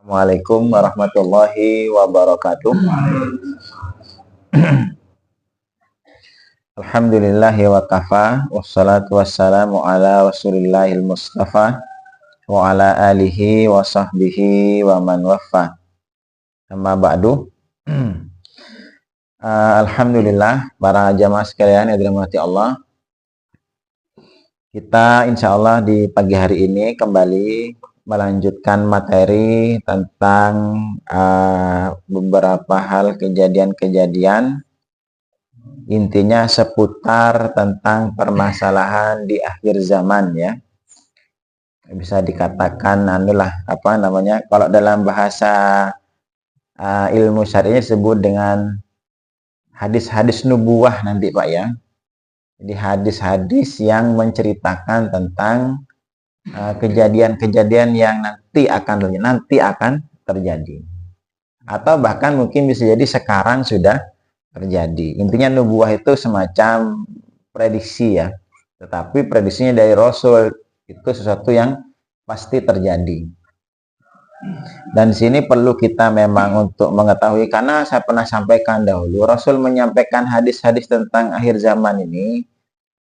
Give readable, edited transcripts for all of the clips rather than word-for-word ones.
Assalamualaikum warahmatullahi wabarakatuh. Alhamdulillahi wa kafa, wassalatu wassalamu ala rasulillahil mustafa wa ala alihi wa sahbihi wa man waffa. Amma ba'du. Alhamdulillah, para jamaah sekalian yang dirahmati Allah, kita insya Allah di pagi hari ini kembali melanjutkan materi tentang beberapa hal kejadian-kejadian, intinya seputar tentang permasalahan di akhir zaman ya. Bisa dikatakan kalau dalam bahasa ilmu syar'i disebut dengan hadis-hadis nubuwah nanti Pak ya. Jadi hadis-hadis yang menceritakan tentang kejadian-kejadian yang nanti akan terjadi, atau bahkan mungkin bisa jadi sekarang sudah terjadi. Intinya nubuwah itu semacam prediksi ya, tetapi prediksinya dari Rasul itu sesuatu yang pasti terjadi. Dan di sini perlu kita memang untuk mengetahui, karena saya pernah sampaikan dahulu, Rasul menyampaikan hadis-hadis tentang akhir zaman ini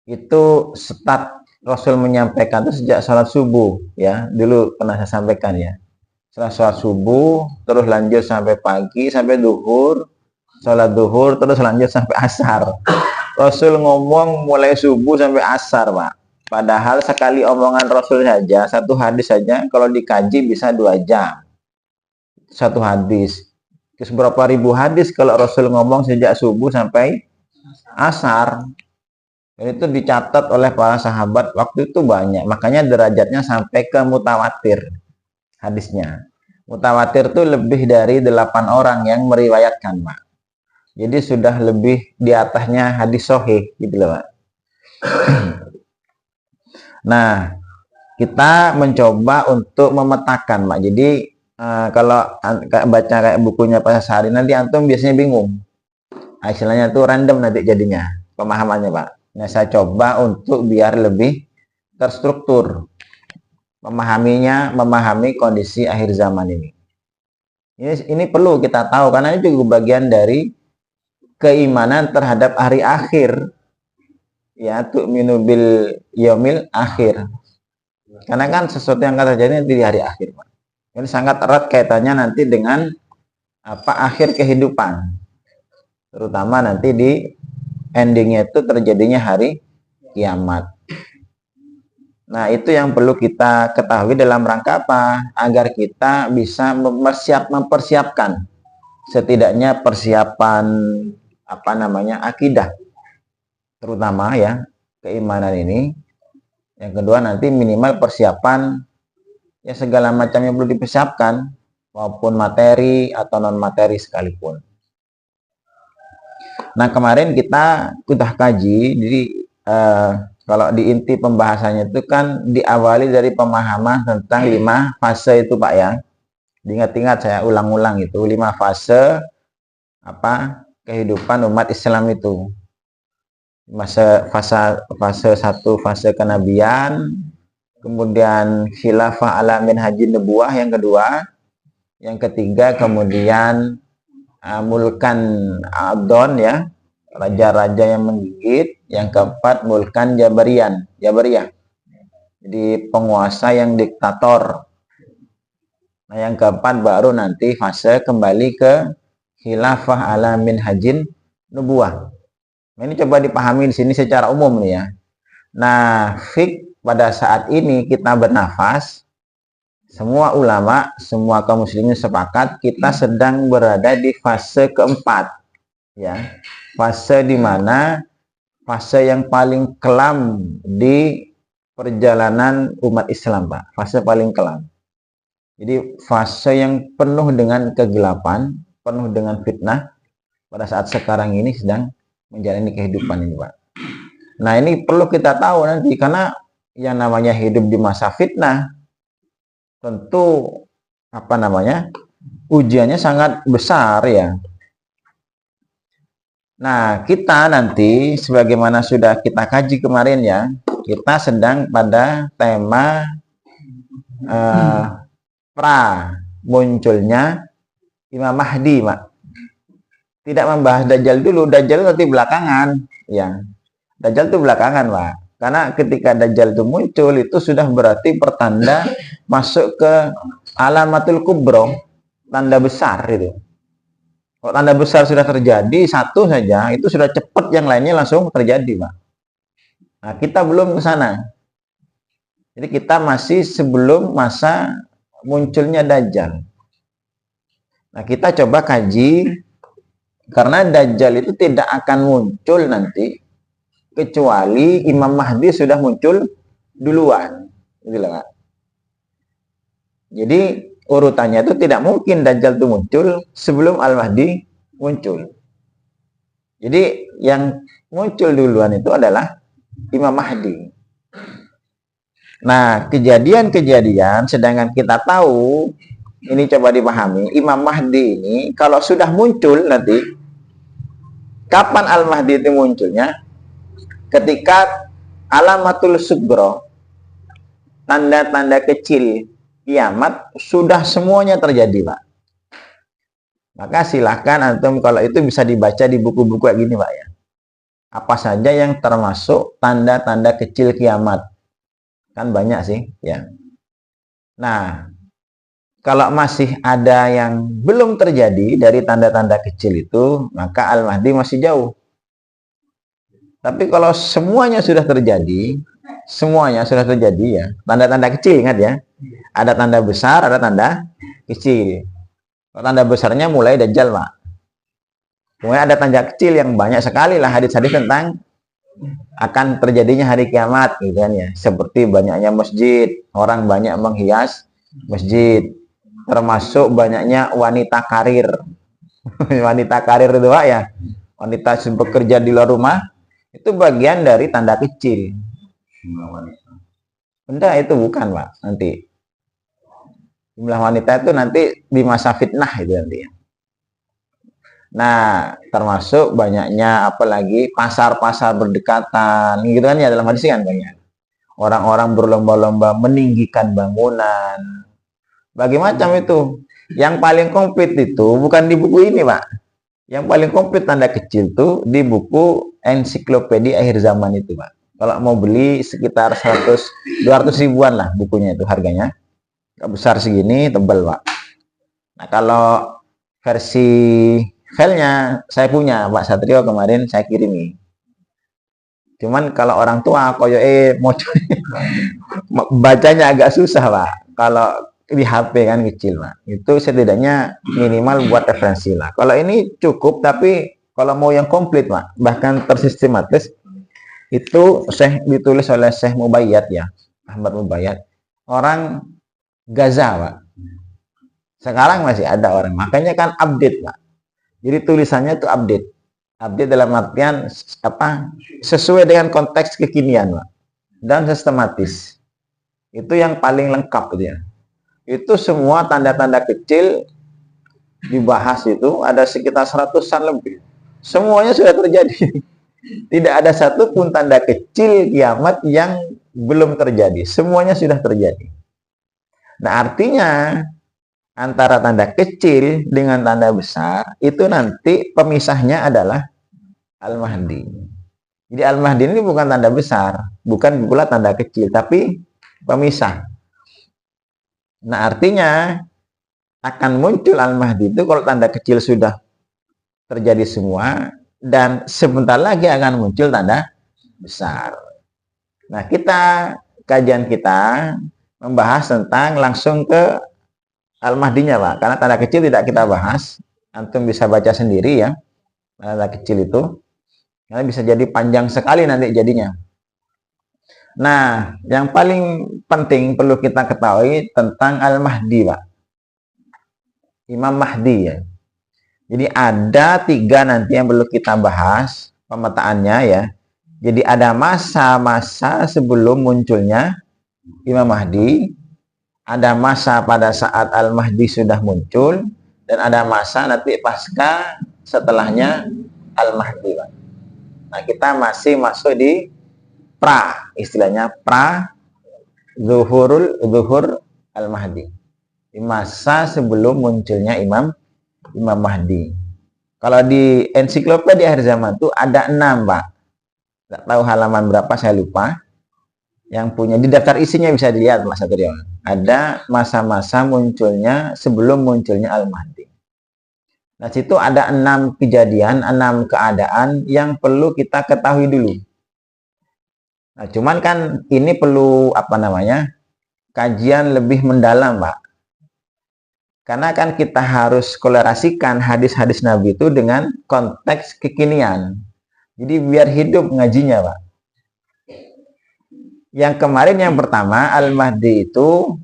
itu start Rasul menyampaikan itu sejak sholat subuh ya. Dulu pernah saya sampaikan ya. Setelah sholat subuh terus lanjut sampai pagi, sampai duhur, sholat duhur terus lanjut sampai asar. Rasul ngomong mulai subuh sampai asar Pak. Padahal sekali omongan Rasul saja, satu hadis saja kalau dikaji bisa 2 jam. Satu hadis. Terus berapa ribu hadis kalau Rasul ngomong sejak subuh sampai asar. Dan itu dicatat oleh para sahabat waktu itu banyak. Makanya derajatnya sampai ke mutawatir hadisnya. Mutawatir itu lebih dari 8 orang yang meriwayatkan Pak. Jadi sudah lebih di atasnya hadis sahih gitu loh Pak. Nah, kita mencoba untuk memetakan Pak. Jadi kalau baca kayak bukunya Pak Sari nanti antum biasanya bingung. Istilahnya itu random nanti jadinya pemahamannya Pak. Nah, saya coba untuk biar lebih terstruktur memahami kondisi akhir zaman ini. Ini perlu kita tahu karena ini juga bagian dari keimanan terhadap hari akhir. Ya, tu'minu bil yaumil akhir. Karena kan sesuatu yang akan terjadi di hari akhir, Pak. Ini sangat erat kaitannya nanti dengan akhir kehidupan. Terutama nanti di endingnya itu terjadinya hari kiamat. Nah, itu yang perlu kita ketahui dalam rangka apa? Agar kita bisa mempersiapkan setidaknya persiapan akidah, terutama ya keimanan ini. Yang kedua nanti minimal persiapan ya segala macam yang perlu dipersiapkan, maupun materi atau non materi sekalipun. Nah, kemarin kita sudah kaji, jadi kalau di inti pembahasannya itu kan diawali dari pemahaman tentang 5 fase itu Pak ya. Diingat-ingat, saya ulang-ulang itu 5 fase kehidupan umat Islam itu. Fase 1 fase kenabian, kemudian khilafah ala minhajin nubuwah yang kedua, yang ketiga kemudian mulkan abdon ya, raja-raja yang menggigit, yang keempat mulkan jabariyah, jadi penguasa yang diktator. Nah, yang keempat baru nanti fase kembali ke khilafah ala minhajin nubuwah. Nah, ini coba dipahami di sini secara umum nih ya. Nah, pada saat ini kita bernafas, semua ulama, semua kaum muslimin sepakat kita sedang berada di fase keempat ya. Fase di mana fase yang paling kelam di perjalanan umat Islam Pak. Fase paling kelam. Jadi fase yang penuh dengan kegelapan, penuh dengan fitnah pada saat sekarang ini sedang menjalani kehidupan ini Pak. Nah, ini perlu kita tahu nanti, karena yang namanya hidup di masa fitnah tentu ujiannya sangat besar ya. Nah, kita nanti sebagaimana sudah kita kaji kemarin ya, kita sedang pada tema pra munculnya Imam Mahdi, Mak. Tidak membahas Dajjal dulu, Dajjal nanti belakangan, ya. Dajjal itu belakangan, Pak. Karena ketika Dajjal itu muncul, itu sudah berarti pertanda masuk ke alamatul kubro, tanda besar itu. Kalau tanda besar sudah terjadi, satu saja, itu sudah cepat, yang lainnya langsung terjadi, Pak. Nah, kita belum ke sana. Jadi kita masih sebelum masa munculnya Dajjal. Nah, kita coba kaji, karena Dajjal itu tidak akan muncul nanti kecuali Imam Mahdi sudah muncul duluan. Gitu loh, Pak. Jadi urutannya itu tidak mungkin Dajjal itu muncul sebelum Al-Mahdi muncul. Jadi yang muncul duluan itu adalah Imam Mahdi. Nah, kejadian-kejadian, sedangkan kita tahu, ini coba dipahami, Imam Mahdi ini kalau sudah muncul nanti, kapan Al-Mahdi itu munculnya? Ketika alamatul sugro, tanda-tanda kecil kiamat sudah semuanya terjadi, Pak. Maka silahkan antum, kalau itu bisa dibaca di buku-buku kayak gini, Pak, ya. Apa saja yang termasuk tanda-tanda kecil kiamat? Kan banyak sih, ya. Nah, kalau masih ada yang belum terjadi dari tanda-tanda kecil itu, maka Al-Mahdi masih jauh. Tapi kalau semuanya sudah terjadi ya, tanda-tanda kecil, ingat ya. Ada tanda besar, ada tanda kecil. Kalau tanda besarnya mulai Dajjal, Pak. Kemudian ada tanda kecil yang banyak sekali lah hadis-hadis tentang akan terjadinya hari kiamat, gitu kan ya. Seperti banyaknya masjid, orang banyak menghias masjid, termasuk banyaknya wanita karir. Wanita karir itu, Pak, ya. Wanita bekerja di luar rumah, itu bagian dari tanda kecil. Benda itu bukan, Pak, nanti. Jumlah wanita itu nanti di masa fitnah itu nanti ya. Nah, termasuk banyaknya apalagi pasar-pasar berdekatan, gitu kan ya, dalam hadis kan banyak. Orang-orang berlomba-lomba meninggikan bangunan. Bagaimana itu? Yang paling komplit itu bukan di buku ini, Pak. Yang paling komplit tanda kecil tuh di buku Ensiklopedia Akhir Zaman itu, Pak. Kalau mau beli sekitar 200 ribuan lah bukunya itu harganya. Besar segini, tebal, Pak. Nah, kalau versi filenya saya punya, Pak Satrio, kemarin saya kirimi. Cuman kalau orang tua koyo mau bacanya agak susah, Pak. Kalau di HP kan kecil, Pak. Itu setidaknya minimal buat referensi lah. Kalau ini cukup, tapi kalau mau yang komplit, Pak, bahkan tersistematis, itu ditulis oleh Syekh Mubayyad ya, Ahmad Mubayyad. Orang Gaza, Pak. Sekarang masih ada orang, makanya kan update, Pak. Jadi tulisannya itu update. Update dalam artian apa? Sesuai dengan konteks kekinian, Pak. Dan sistematis. Itu yang paling lengkap gitu ya. Itu semua tanda-tanda kecil dibahas, itu ada sekitar 100-an lebih. Semuanya sudah terjadi. Tidak ada satupun tanda kecil kiamat yang belum terjadi. Semuanya sudah terjadi. Nah, artinya antara tanda kecil dengan tanda besar itu nanti pemisahnya adalah Al-Mahdi. Jadi Al-Mahdi ini bukan tanda besar, bukan pula tanda kecil, tapi pemisah. Nah, artinya akan muncul Al-Mahdi itu kalau tanda kecil sudah terjadi semua, dan sebentar lagi akan muncul tanda besar. Nah, kajian kita membahas tentang langsung ke Al-Mahdinya, Pak. Karena tanda kecil tidak kita bahas. Antum bisa baca sendiri ya, tanda kecil itu. Karena bisa jadi panjang sekali nanti jadinya. Nah, yang paling penting perlu kita ketahui tentang Al-Mahdi, Pak. Imam Mahdi ya. Jadi ada 3 nanti yang perlu kita bahas pemetaannya ya. Jadi ada masa-masa sebelum munculnya Imam Mahdi, ada masa pada saat Al-Mahdi sudah muncul, dan ada masa nanti pasca setelahnya Al-Mahdi, Pak. Nah, kita masih masuk di istilahnya zuhur Al-Mahdi. Di masa sebelum munculnya Imam Mahdi. Kalau di ensiklopedia akhir zaman itu ada 6, Pak. Nggak tahu halaman berapa, saya lupa. Yang punya di daftar isinya bisa dilihat, Mas Satrio. Ada masa-masa munculnya sebelum munculnya Al-Mahdi. Nah, situ ada 6 kejadian, 6 keadaan yang perlu kita ketahui dulu. Nah, cuman kan ini perlu kajian lebih mendalam, Pak. Karena kan kita harus kolerasikan hadis-hadis Nabi itu dengan konteks kekinian. Jadi biar hidup ngajinya, Pak. Yang kemarin yang pertama, Al-Mahdi itu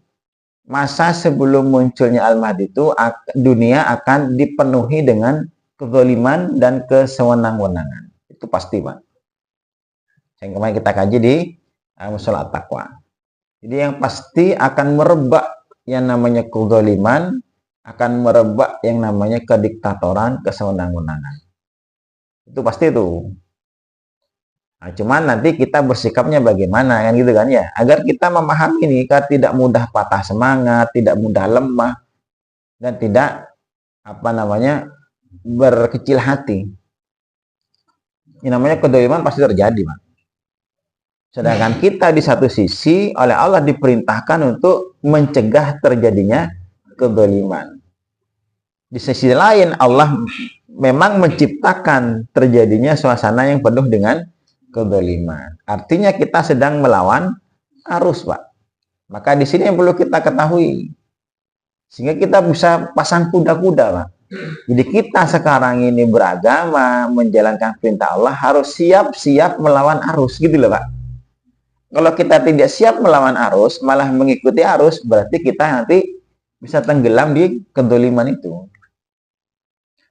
masa sebelum munculnya Al-Mahdi itu dunia akan dipenuhi dengan kezaliman dan kesewenang-wenangan. Itu pasti, Pak. Yang kemarin kita kaji di Mushaf At-Taqwa. Jadi yang pasti akan merebak yang namanya kezaliman, akan merebak yang namanya kediktatoran, kesewenang-wenangan. Itu pasti itu. Nah, cuman nanti kita bersikapnya bagaimana kan gitu kan ya, agar kita memahami ini kan tidak mudah patah semangat, tidak mudah lemah, dan tidak berkecil hati. Ini namanya kedoliman pasti terjadi, Pak. Sedangkan kita di satu sisi oleh Allah diperintahkan untuk mencegah terjadinya kedoliman. Di sisi lain Allah memang menciptakan terjadinya suasana yang penuh dengan kedoliman. Artinya kita sedang melawan arus, Pak. Maka di sini yang perlu kita ketahui. Sehingga kita bisa pasang kuda-kuda, Pak. Jadi kita sekarang ini beragama, menjalankan perintah Allah, harus siap-siap melawan arus, gitu loh, Pak. Kalau kita tidak siap melawan arus, malah mengikuti arus, berarti kita nanti bisa tenggelam di kedoliman itu.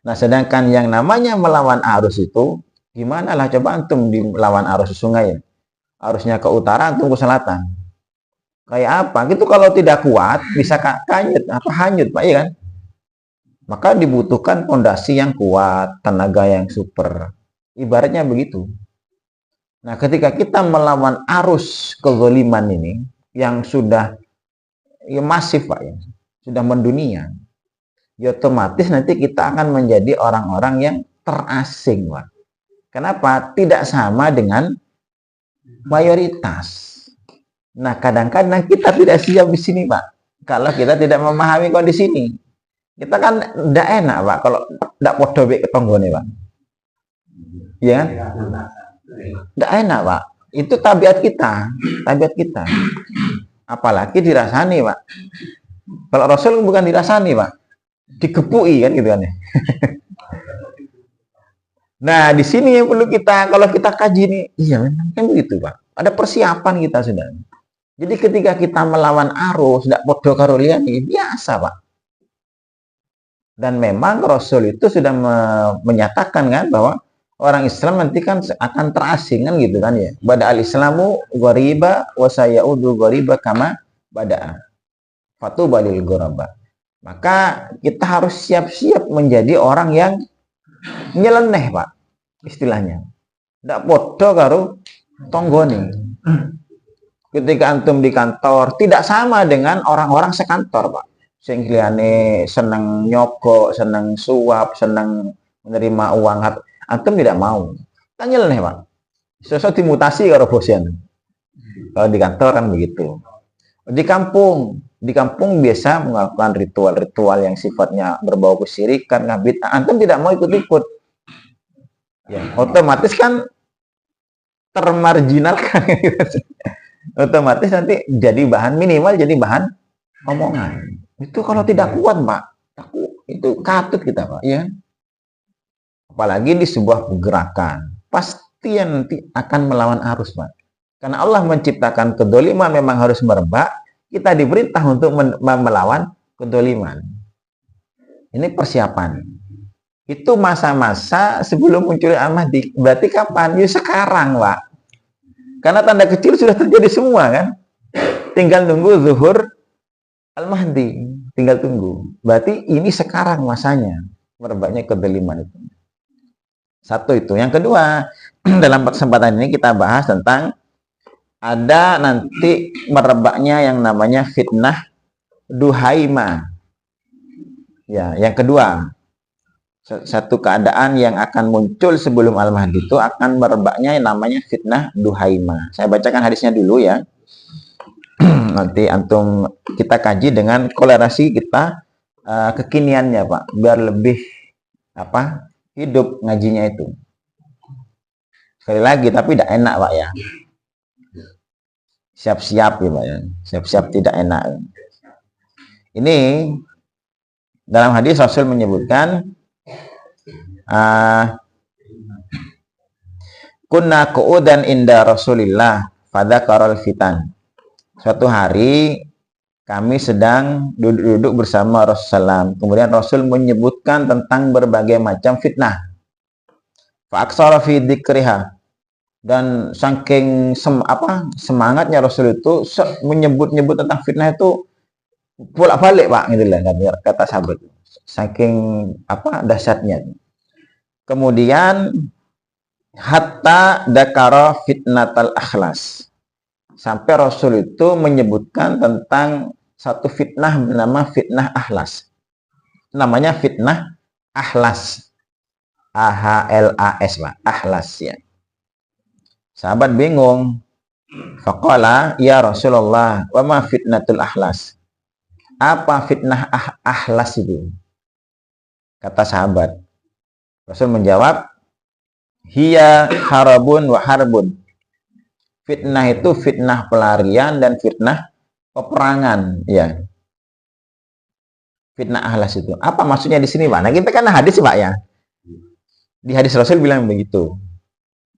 Nah, sedangkan yang namanya melawan arus itu, gimana lah coba antum di melawan arus sungai? Arusnya ke utara, antum ke selatan. Kayak apa? Gitu kalau tidak kuat, bisa hanyut, Pak, iya kan? Maka dibutuhkan fondasi yang kuat, tenaga yang super. Ibaratnya begitu. Nah, ketika kita melawan arus kezaliman ini, yang sudah masif, Pak, ya, sudah mendunia, ya otomatis nanti kita akan menjadi orang-orang yang terasing, Pak. Kenapa? Tidak sama dengan mayoritas. Nah, kadang-kadang kita tidak siap di sini, Pak. Kalau kita tidak memahami kondisi ini. Kita kan tidak enak, Pak, kalau tidak podobek ke tonggone, Pak. Iya kan? Tidak enak, Pak. Itu tabiat kita. Apalagi dirasani, Pak. Kalau Rasul bukan dirasani, Pak. Dikepui kan gitu kan ya. Nah, di sini yang perlu kita, kalau kita kaji ini, iya memang kan begitu, Pak. Ada persiapan kita sudah. Jadi ketika kita melawan arus, tidak podo karo liyane, biasa, Pak. Dan memang Rasul itu sudah menyatakan kan bahwa orang Islam nanti kan akan terasing kan gitu kan ya. Bada al-Islamu ghariba wa sayaudu ghariba kama bada'a. Fatuba lil ghuraba. Maka kita harus siap-siap menjadi orang yang nyeleneh, Pak, istilahnya. Tidak podo karo tonggone. Ketika antum di kantor tidak sama dengan orang-orang sekantor, Pak. Sing liyane seneng nyogok, seneng suap, seneng menerima uang. Antum tidak mau. Kan nyeleneh, Pak. Sosok dimutasi karo bosnya. Kalau di kantor kan begitu. Di kampung biasa melakukan ritual-ritual yang sifatnya berbau kesyirikan, bid'ah. Antum tidak mau ikut-ikut. Ya, otomatis kan termarginalkan. Otomatis nanti jadi minimal jadi bahan omongan. Itu kalau tidak kuat, Pak. Itu katut kita, Pak, ya. Apalagi di sebuah gerakan. Pasti nanti akan melawan arus, Pak. Karena Allah menciptakan kedoliman memang harus merebak, kita diperintah untuk melawan kedoliman. Ini persiapan. Itu masa-masa sebelum muncul Al-Mahdi. Berarti kapan? Ya sekarang, Pak. Karena tanda kecil sudah terjadi semua kan. Tinggal nunggu zuhur Al-Mahdi. Tinggal tunggu. Berarti ini sekarang masanya merebaknya kedoliman itu. Satu itu. Yang kedua, dalam kesempatan ini kita bahas tentang ada nanti merebaknya yang namanya fitnah duhaima. Ya, yang kedua, satu keadaan yang akan muncul sebelum Al-Mahdi itu akan merebaknya yang namanya fitnah duhaima. Saya bacakan hadisnya dulu ya. Nanti antum kita kaji dengan kolerasi kita kekiniannya, Pak, biar lebih hidup ngajinya itu. Sekali lagi, tapi tidak enak, Pak ya. Siap-siap ya, Pak ya. Siap-siap tidak enak. Ini dalam hadis Rasul menyebutkan kunna qu'udan inda Rasulillah fadzakarul fitan. Suatu hari kami sedang duduk-duduk bersama Rasulullah. Kemudian Rasul menyebutkan tentang berbagai macam fitnah. Fa'aksara fi dzikriha. Dan saking semangatnya Rasul itu menyebut-nyebut tentang fitnah itu bolak-balik, Pak, gitu lah kata sahabat. Saking dahsyatnya. Kemudian hatta dakara fitnatal akhlas. Sampai Rasul itu menyebutkan tentang satu fitnah bernama fitnah akhlas. Namanya fitnah akhlas. AHLAS, Pak. Akhlas ya. Sahabat bingung. Faqala ya Rasulullah, wa ma fitnatul akhlas? Apa fitnah akhlas itu? Kata sahabat. Rasul menjawab, hiya harabun wa harbun. Fitnah itu fitnah pelarian dan fitnah peperangan, ya. Fitnah akhlas itu. Apa maksudnya di sini, Pak? Nah, kita kan hadis, Pak ya. Di hadis Rasul bilang begitu.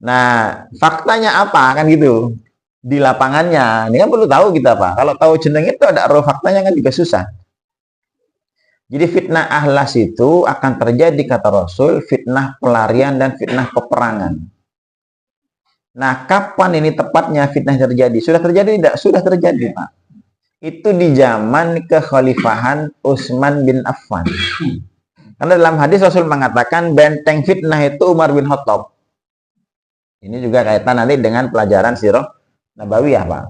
Nah, faktanya apa kan gitu? Di lapangannya. Ini kan perlu tahu kita, Pak. Kalau tahu jeneng itu ada roh faktanya kan juga susah. Jadi fitnah akhlas itu akan terjadi kata Rasul, fitnah pelarian dan fitnah peperangan. Nah, kapan ini tepatnya fitnah terjadi? Sudah terjadi tidak? Sudah terjadi, Pak. Itu di zaman kekhalifahan Utsman bin Affan. Karena dalam hadis Rasul mengatakan benteng fitnah itu Umar bin Khattab. Ini juga kaitan nanti dengan pelajaran sirah Nabawiyah, Pak.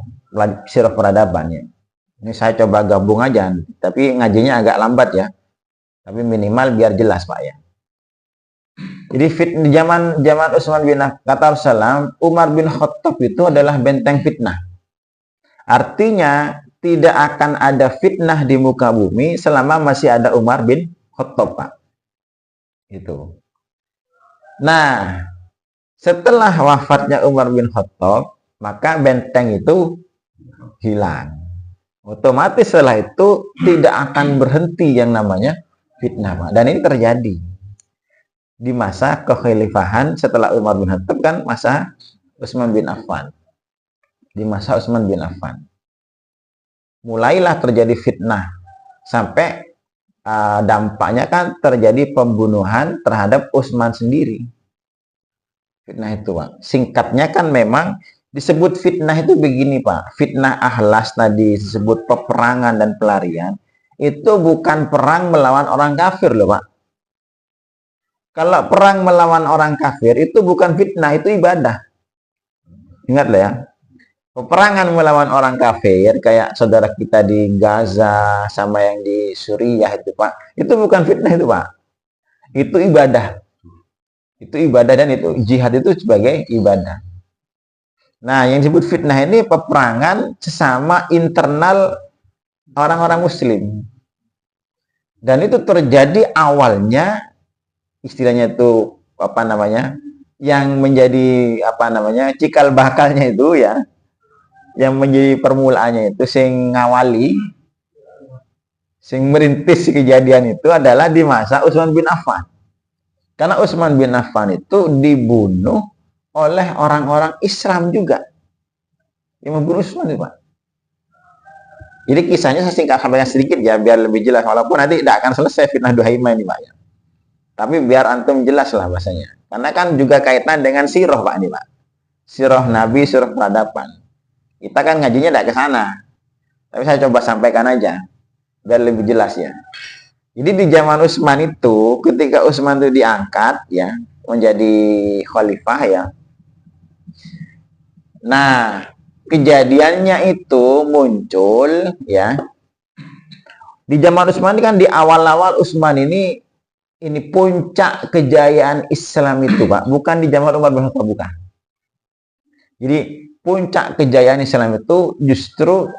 Sirah peradabannya. Ini saya coba gabung aja, tapi ngajinya agak lambat ya. Tapi minimal biar jelas, Pak ya. Jadi di zaman Utsman bin Affan, kata Rasulullah, Umar bin Khattab itu adalah benteng fitnah. Artinya tidak akan ada fitnah di muka bumi selama masih ada Umar bin Khattab, Pak. Itu. Nah, setelah wafatnya Umar bin Khattab, maka benteng itu hilang. Otomatis setelah itu tidak akan berhenti yang namanya fitnah, Pak. Dan ini terjadi di masa kekhalifahan setelah Umar bin Khattab, kan masa Utsman bin Affan. Di masa Utsman bin Affan mulailah terjadi fitnah sampai dampaknya kan terjadi pembunuhan terhadap Utsman sendiri. Fitnah itu, Pak. Singkatnya kan memang disebut fitnah itu begini, Pak. Fitnah akhlas tadi disebut peperangan dan pelarian. Itu bukan perang melawan orang kafir loh, Pak. Kalau perang melawan orang kafir itu bukan fitnah, itu ibadah. Ingat loh ya. Peperangan melawan orang kafir kayak saudara kita di Gaza sama yang di Suriah itu, Pak. Itu bukan fitnah itu, Pak. Itu ibadah. Itu ibadah dan itu jihad itu sebagai ibadah. Nah, yang disebut fitnah ini peperangan sesama internal orang-orang muslim. Dan itu terjadi awalnya, istilahnya itu yang menjadi cikal bakalnya itu ya, yang menjadi permulaannya itu sing ngawali, sing merintis kejadian itu adalah di masa Utsman bin Affan. Karena Utsman bin Affan itu dibunuh oleh orang-orang Islam juga. Yang membunuh Utsman itu, Pak. Jadi kisahnya saya singkat sampaikan sedikit ya, biar lebih jelas. Walaupun nanti tidak akan selesai fitnah duhaimah ini, Pak. Ya. Tapi biar antum jelas lah bahasanya. Karena kan juga kaitan dengan sirah, Pak, ini, Pak. Sirah Nabi, sirah peradaban. Kita kan ngajinya tidak ke sana. Tapi saya coba sampaikan aja, biar lebih jelas ya. Jadi di zaman Utsman itu, ketika Utsman itu diangkat ya menjadi khalifah ya. Nah, kejadiannya itu muncul ya Di zaman Utsman ini kan di awal-awal Utsman ini puncak kejayaan Islam itu, Pak. Bukan di zaman Umar bin Khattab, bukan. Jadi puncak kejayaan Islam itu justru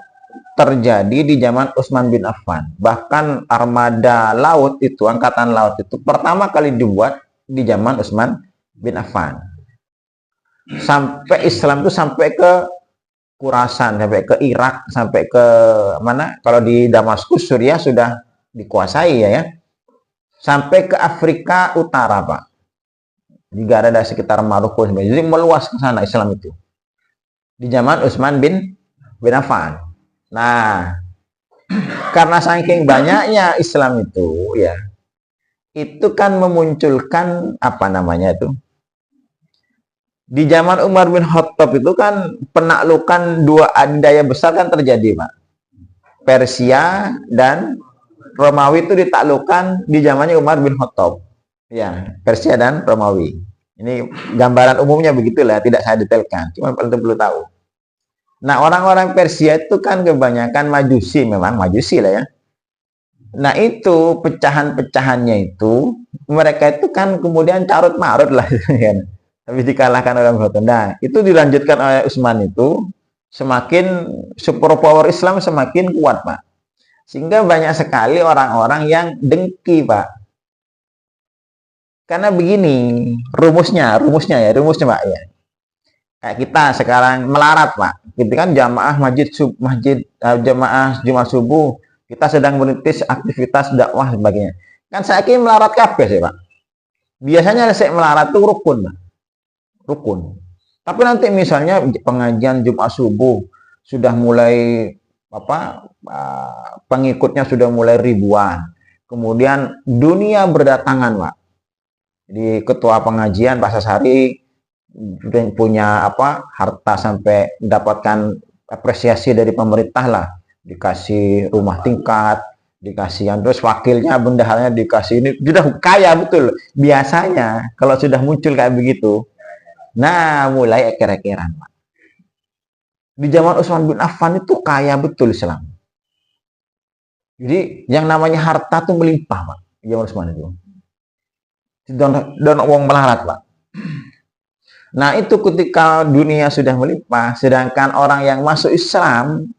terjadi di zaman Utsman bin Affan. Bahkan armada laut itu, angkatan laut itu pertama kali dibuat di zaman Utsman bin Affan. Sampai Islam itu sampai ke Khurasan, sampai ke Irak, sampai ke mana? Kalau di Damaskus, Suriah sudah dikuasai ya. Sampai ke Afrika Utara, Pak. Juga ada sekitar Maroko, jadi meluas ke sana Islam itu. Di zaman Utsman bin Affan. Nah, karena saking banyaknya Islam itu ya, itu kan memunculkan apa namanya itu? Di zaman Umar bin Khattab itu kan penaklukan dua adidaya besar kan terjadi, Pak. Persia dan Romawi itu ditaklukkan di zamannya Umar bin Khattab. Ya, Persia dan Romawi. Ini gambaran umumnya begitulah, tidak saya detailkan. Cuma perlu tahu. Nah, orang-orang Persia itu kan kebanyakan Majusi, memang Majusi lah ya. Nah, itu pecahan-pecahannya itu, mereka itu kan kemudian carut-marut lah. Habis dikalahkan oleh Muhammad. Nah, itu dilanjutkan oleh Utsman itu, semakin super power Islam semakin kuat, Pak. Sehingga banyak sekali orang-orang yang dengki, Pak. Karena begini, rumusnya Pak ya. Kayak kita sekarang melarat, Pak. Kita kan jamaah jamaah Jumat subuh, kita sedang merintis aktivitas dakwah sebagainya. Kan saya kira melarat kabeh sih, Pak. Biasanya saya melarat itu rukun, Pak. Rukun. Tapi nanti misalnya pengajian Jumat subuh sudah mulai pengikutnya sudah mulai ribuan. Kemudian dunia berdatangan, Pak. Jadi ketua pengajian Pak Sasari punya harta sampai mendapatkan apresiasi dari pemerintah lah, dikasih rumah tingkat, dikasih terus wakilnya bendaharanya dikasih, ini sudah kaya betul. Biasanya kalau sudah muncul kayak begitu, nah mulai eker-ekeran, Pak. Di zaman Utsman bin Affan itu kaya betul Islam. Jadi yang namanya harta tuh melimpah, Pak. Di zaman Utsman itu. Dan wong melarat, Pak. Nah, itu ketika dunia sudah melimpah, sedangkan orang yang masuk Islam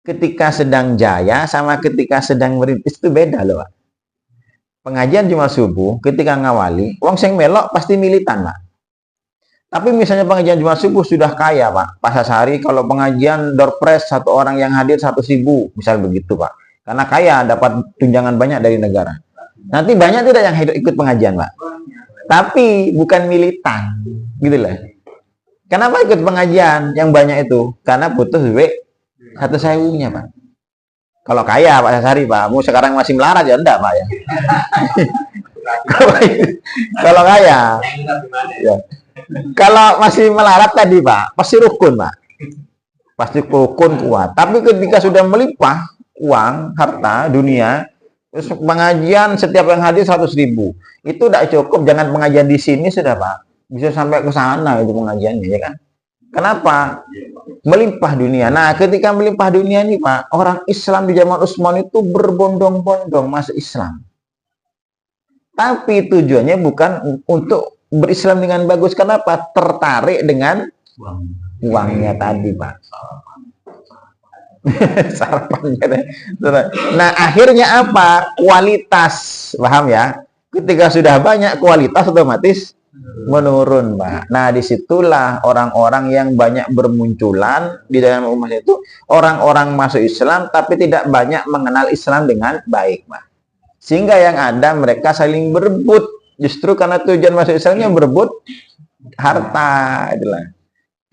ketika sedang jaya sama ketika sedang merintis itu beda loh, Pak. Pengajian Jumat subuh ketika ngawali, wong sing melok pasti militan, Pak. Tapi misalnya pengajian Jumat subuh sudah kaya, Pak. Pak Sasari kalau pengajian door prize satu orang yang hadir 100.000, misal begitu, Pak. Karena kaya, dapat tunjangan banyak dari negara. Nanti banyak tidak yang ikut pengajian, Pak. Tapi bukan militan, gitu lah. Kenapa ikut pengajian yang banyak itu? Karena butuh duit 1.000-nya, Pak. Kalau kaya, Pak Sasari, Pak. Mau sekarang masih melarat ya enggak, Pak ya. Kalau kaya, ya. Kalau masih melarat tadi, Pak, pasti rukun, Pak. Pasti rukun kuat. Tapi ketika sudah melimpah uang, harta, dunia, terus pengajian setiap yang hadir 100.000. Itu tidak cukup, jangan pengajian di sini sudah, Pak. Bisa sampai ke sana itu pengajiannya, ya kan? Kenapa? Melimpah dunia. Nah, ketika melimpah dunia ini, Pak, orang Islam di zaman Utsman itu berbondong-bondong masuk Islam. Tapi tujuannya bukan untuk berislam dengan bagus. Kenapa? Tertarik dengan uangnya tadi, Pak. Sarapannya. Nah, akhirnya apa? Kualitas. Paham ya? Ketika sudah banyak, kualitas otomatis menurun, Pak. Nah, disitulah orang-orang yang banyak bermunculan di dalam umat itu. Orang-orang masuk Islam tapi tidak banyak mengenal Islam dengan baik, Pak. Sehingga yang ada mereka saling berebut. Justru karena tujuan masuk Islamnya berebut harta, itulah.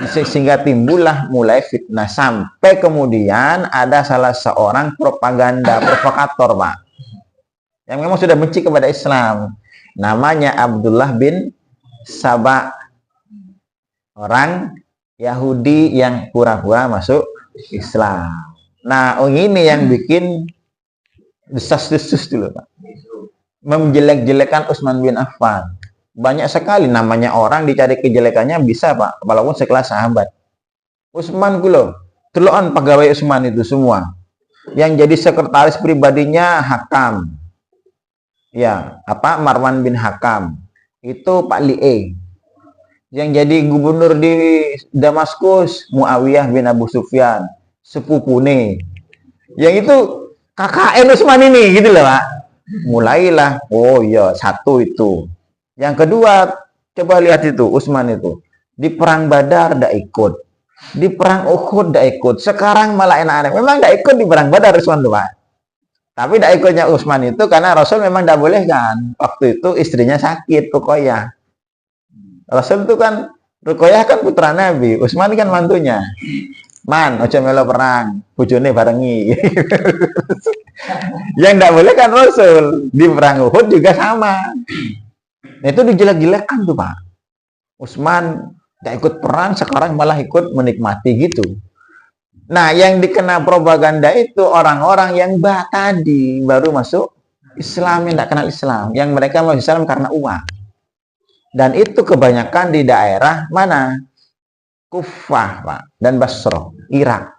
Sehingga timbullah mulai fitnah sampai kemudian ada salah seorang provokator, Pak, yang memang sudah benci kepada Islam. Namanya Abdullah bin Saba, orang Yahudi yang pura-pura masuk Islam. Nah, ini yang bikin desas-desus dulu, Pak. Menjelek-jelekan Utsman bin Affan. Banyak sekali namanya orang dicari kejelekannya bisa, Pak, walaupun sekelas sahabat. Utsman kulo, teloan pegawai Utsman itu semua. Yang jadi sekretaris pribadinya Hakam. Ya, Marwan bin Hakam. Itu Pak Li'e. Yang jadi gubernur di Damaskus Muawiyah bin Abu Sufyan, sepupune. Yang itu KKN Utsman ini, gitu loh Pak. Mulailah, oh iya, satu itu. Yang kedua, coba lihat itu, Utsman itu. Di perang Badar tidak ikut. Di perang Uhud tidak ikut. Sekarang malah enak-enak. Memang tidak ikut di perang Badar Utsman tuh Pak. Tapi tidak ikutnya Utsman itu karena Rasul memang tidak boleh kan. Waktu itu istrinya sakit, Ruqayyah. Rasul itu kan, Ruqayyah kan putra Nabi, Utsman kan mantunya. Man, ojo melo perang, bojone barengi. Yang tidak boleh kan Rasul. Di perang Uhud juga sama. Nah, itu dijelek-jelekan tuh Pak. Utsman tidak ikut perang, sekarang malah ikut menikmati gitu. Nah, yang dikena propaganda itu orang-orang yang tadi baru masuk Islam, yang tidak kenal Islam. Yang mereka masuk Islam karena uang. Dan itu kebanyakan di daerah mana? Kufah, Pak, dan Basrah, Irak.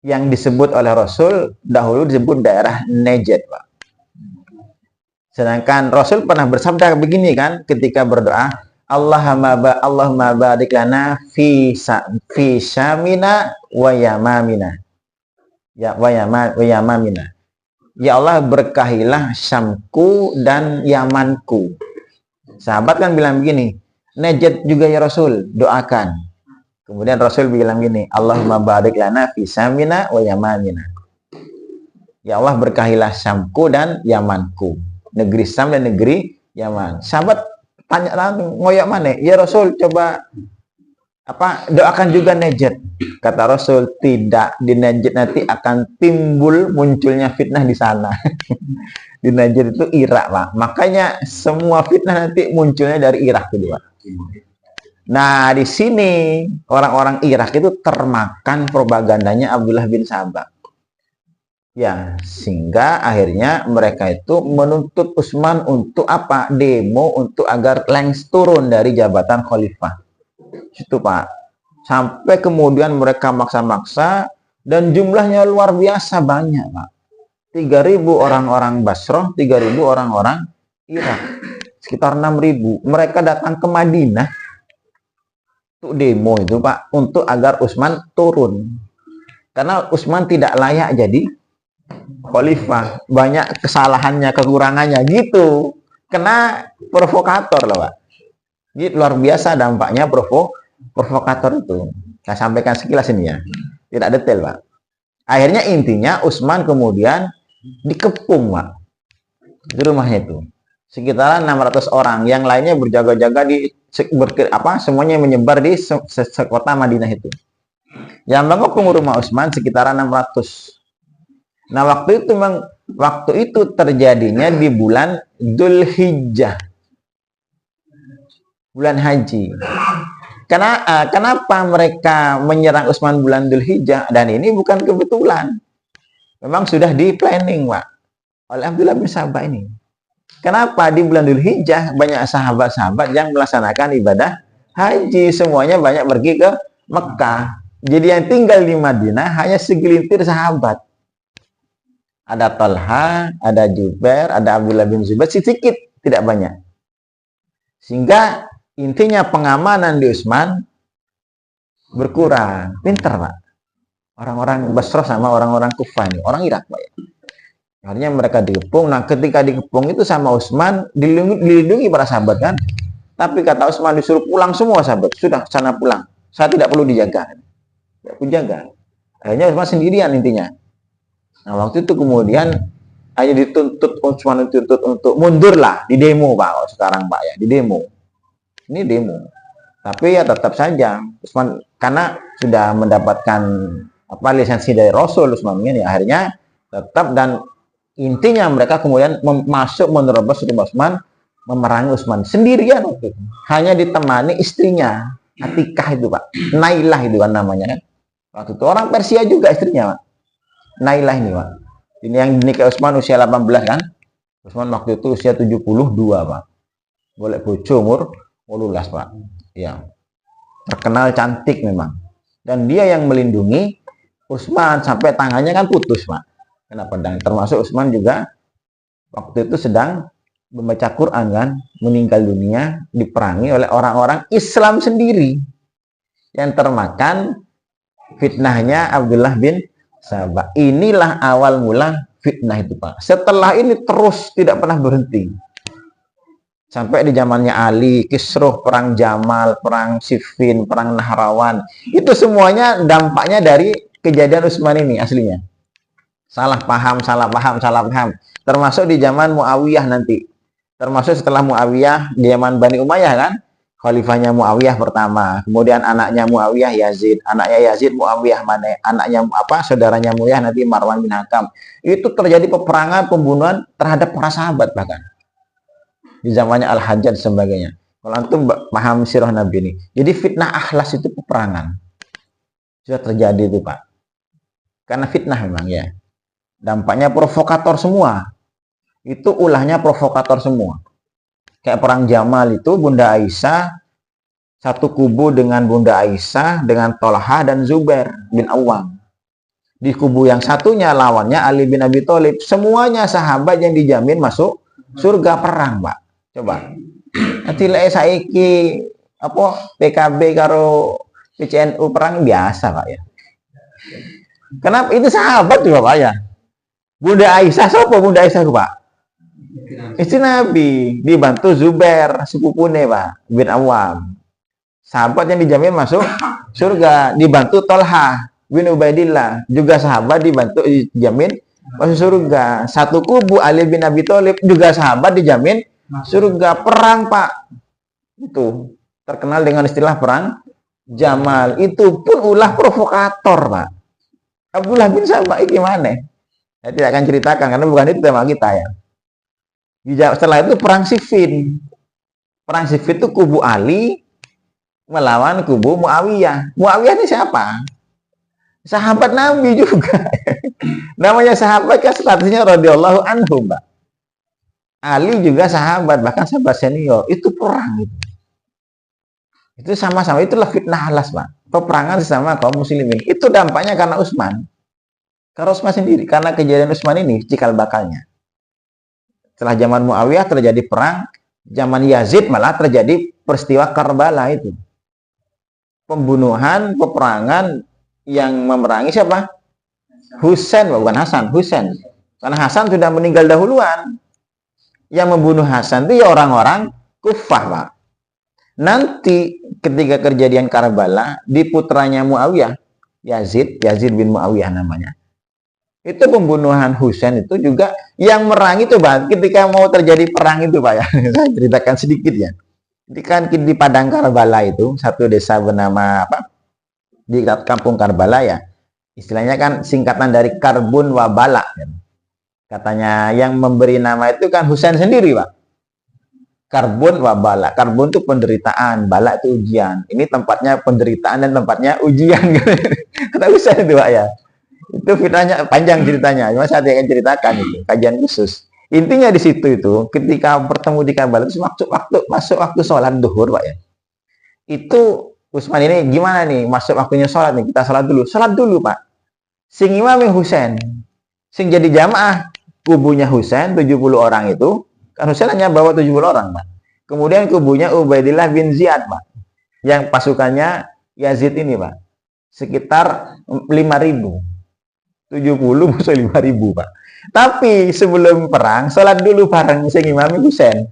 Yang disebut oleh Rasul dahulu disebut daerah Najd, Pak. Sedangkan Rasul pernah bersabda begini kan ketika berdoa, Allahumma barik lana fi Syamina wa Yamamina. Ya wa Yamamina. Ya Allah, berkahilah Syamku dan Yamanku. Sahabat kan bilang begini, Najd juga ya Rasul, doakan. Kemudian Rasul bilang begini, Allahumma barik lana fi Syamina wa Yamamina. Ya Allah, berkahilah Syamku dan Yamanku. Negeri Syam dan negeri Yaman. Sahabat tanya langsung, ngoyak mana? Ya Rasul, coba doakan juga Najd. Kata Rasul, tidak, di Najd nanti akan munculnya fitnah di sana. Di Najd itu Irak, Pak. Makanya semua fitnah nanti munculnya dari Irak itu, Pak. Nah, di sini orang-orang Irak itu termakan propagandanya Abdullah bin Sabah. Ya, sehingga akhirnya mereka itu menuntut Utsman untuk demo untuk agar Lengs turun dari jabatan khalifah. Itu Pak. Sampai kemudian mereka maksa-maksa dan jumlahnya luar biasa banyak, Pak. 3.000 orang-orang Basrah, 3.000 orang-orang Irak. Sekitar 6.000. Mereka datang ke Madinah untuk demo itu, Pak, untuk agar Utsman turun. Karena Utsman tidak layak jadi khalifah. Banyak kesalahannya, kekurangannya gitu. Kena provokator loh, Pak. Jadi luar biasa dampaknya provokator itu. Saya sampaikan sekilas ini ya. Tidak detail, Pak. Akhirnya intinya Utsman kemudian dikepung, Pak. Di rumahnya itu. Sekitaran 600 orang. Yang lainnya berjaga-jaga semuanya menyebar di sekota Madinah itu. Yang mengepung rumah Utsman sekitaran 600. Nah, waktu itu terjadinya di bulan Dzulhijjah. Bulan haji. Kenapa mereka menyerang Utsman bulan Dzulhijjah? Dan ini bukan kebetulan. Memang sudah di planning, Pak, oleh Abdullah bin Sabah ini. Kenapa di bulan Dzulhijjah banyak sahabat-sahabat yang melaksanakan ibadah haji, semuanya banyak pergi ke Mekah. Jadi yang tinggal di Madinah hanya segelintir sahabat. Ada Talha, ada Jubair, ada Abdullah bin Zubair, sedikit, tidak banyak. Sehingga intinya pengamanan di Utsman berkurang. Pinter, Pak. Orang-orang Basrah sama orang-orang Kufah ini, orang Irak, Pak. Akhirnya mereka dikepung. Nah, ketika dikepung itu sama Utsman dilindungi para sahabat kan. Tapi kata Utsman disuruh pulang semua sahabat. Sudah, sana pulang. Saya tidak perlu dijaga. Tidak perlu jaga. Akhirnya Utsman sendirian intinya. Nah, waktu itu kemudian hanya Utsman dituntut untuk mundur lah di demo, Pak. Sekarang, Pak, ya, di demo. Ini demo. Tapi ya tetap saja Utsman karena sudah mendapatkan lisensi dari Rasul Utsman ini, akhirnya tetap, dan intinya mereka kemudian masuk menerobos rumah Utsman, memerangi Utsman sendirian waktu itu. Hanya ditemani istrinya Atikah itu, Pak. Nailah itu kan namanya kan. Waktu itu orang Persia juga istrinya, Pak. Nailah ini, Pak. Ini yang dinikah Utsman usia 18 kan. Utsman waktu itu usia 72, Pak. Boleh bojo umur 18, Pak. Ya. Terkenal cantik memang. Dan dia yang melindungi Utsman sampai tangannya kan putus, Pak. Kena pedang. Termasuk Utsman juga waktu itu sedang membaca Quran kan, meninggal dunia diperangi oleh orang-orang Islam sendiri yang termakan fitnahnya Abdullah bin Sabah. Inilah awal mula fitnah itu, Pak. Setelah ini terus tidak pernah berhenti. Sampai di zamannya Ali, Kisruh, perang Jamal, perang Siffin, perang Nahrawan. Itu semuanya dampaknya dari kejadian Utsman ini aslinya. Salah paham, salah paham, salah paham. Termasuk di zaman Muawiyah nanti. Termasuk setelah Muawiyah, di zaman Bani Umayyah kan. Khalifahnya Muawiyah pertama. Kemudian anaknya Muawiyah Yazid. Anaknya Yazid Muawiyah mana? Anaknya saudaranya Muawiyah nanti Marwan bin Hakam. Itu terjadi peperangan, pembunuhan terhadap para sahabat bahkan. Di zamannya Al-Hajjaj dan sebagainya. Kalau antum paham sirah Nabi ini. Jadi fitnah akhlas itu peperangan. Sudah terjadi itu, Pak. Karena fitnah memang ya. Dampaknya provokator semua. Itu ulahnya provokator semua. Kayak perang Jamal itu Bunda Aisyah satu kubu dengan Bunda Aisyah dengan Tolha dan Zubair bin Awam. Di kubu yang satunya lawannya Ali bin Abi Thalib. Semuanya sahabat yang dijamin masuk surga perang, Pak. Coba. Nanti saiki PKB karo PCNU perang biasa, Pak ya. Kenapa itu sahabat juga, Pak ya? Bunda Aisyah siapa Bunda Aisyah, Pak? Istri Nabi, dibantu Zubair sepupune, Pak, bin Awam. Sahabat yang dijamin masuk surga, dibantu Tolha bin Ubaidillah, juga sahabat dijamin masuk surga. Satu kubu Ali bin Abi Thalib, juga sahabat dijamin surga. Perang, Pak. Itu terkenal dengan istilah perang Jamal. Itu pun ulah provokator, Pak. Abdullah bin Sabah gimana? Saya tidak akan ceritakan karena bukan itu tema kita ya. Setelah itu perang Siffin. Perang Siffin itu kubu Ali melawan kubu Muawiyah. Muawiyah ini siapa? Sahabat Nabi juga. Namanya sahabat kan statusnya radhiyallahu anhu, Mbak. Ali juga sahabat, bahkan sahabat senior. Itu perang itu. Itu sama-sama, itulah fitnah alas, Pak. Peperangan sesama kaum muslimin. Itu dampaknya karena Utsman. Karena Utsman sendiri, karena kejadian Utsman ini cikal bakalnya. Setelah zaman Muawiyah terjadi perang, zaman Yazid malah terjadi peristiwa Karbala itu. Pembunuhan, peperangan yang memerangi siapa? Husain, bukan Hasan, Husain. Karena Hasan sudah meninggal dahuluan. Yang membunuh Hasan itu ya orang-orang Kufah, Pak. Nanti ketika kejadian Karbala di putranya Muawiyah, Yazid bin Muawiyah namanya. Itu pembunuhan Husain itu juga yang merangi itu, Pak. Ketika mau terjadi perang itu, Pak ya. Saya ceritakan sedikit ya. Jadi kan di padang Karbala itu satu desa bernama di kampung Karbala ya. Istilahnya kan singkatan dari Karbun wa Bala. Katanya yang memberi nama itu kan Husain sendiri, Pak. Karbun wa Bala. Karbun itu penderitaan, Bala itu ujian. Ini tempatnya penderitaan dan tempatnya ujian. Kata Husain itu, Pak ya. Itu fitnahnya panjang ceritanya. Cuma saya akan ceritakan itu, kajian khusus. Intinya di situ itu, ketika bertemu di Karbala itu masuk waktu sholat duhur, Pak ya. Itu Utsman ini gimana nih? Masuk waktunya sholat nih, kita sholat dulu. Sholat dulu, Pak. Sing imam Husain. Sing jadi jamaah kubunya Husain 70 orang itu, kan Husain hanya bawa 70 orang, Pak. Kemudian kubunya Ubaidillah bin Ziyad, Pak. Yang pasukannya Yazid ini, Pak. Sekitar 5.000. 70 musuh 5.000, Pak. Tapi sebelum perang, sholat dulu bareng sing imam Husain.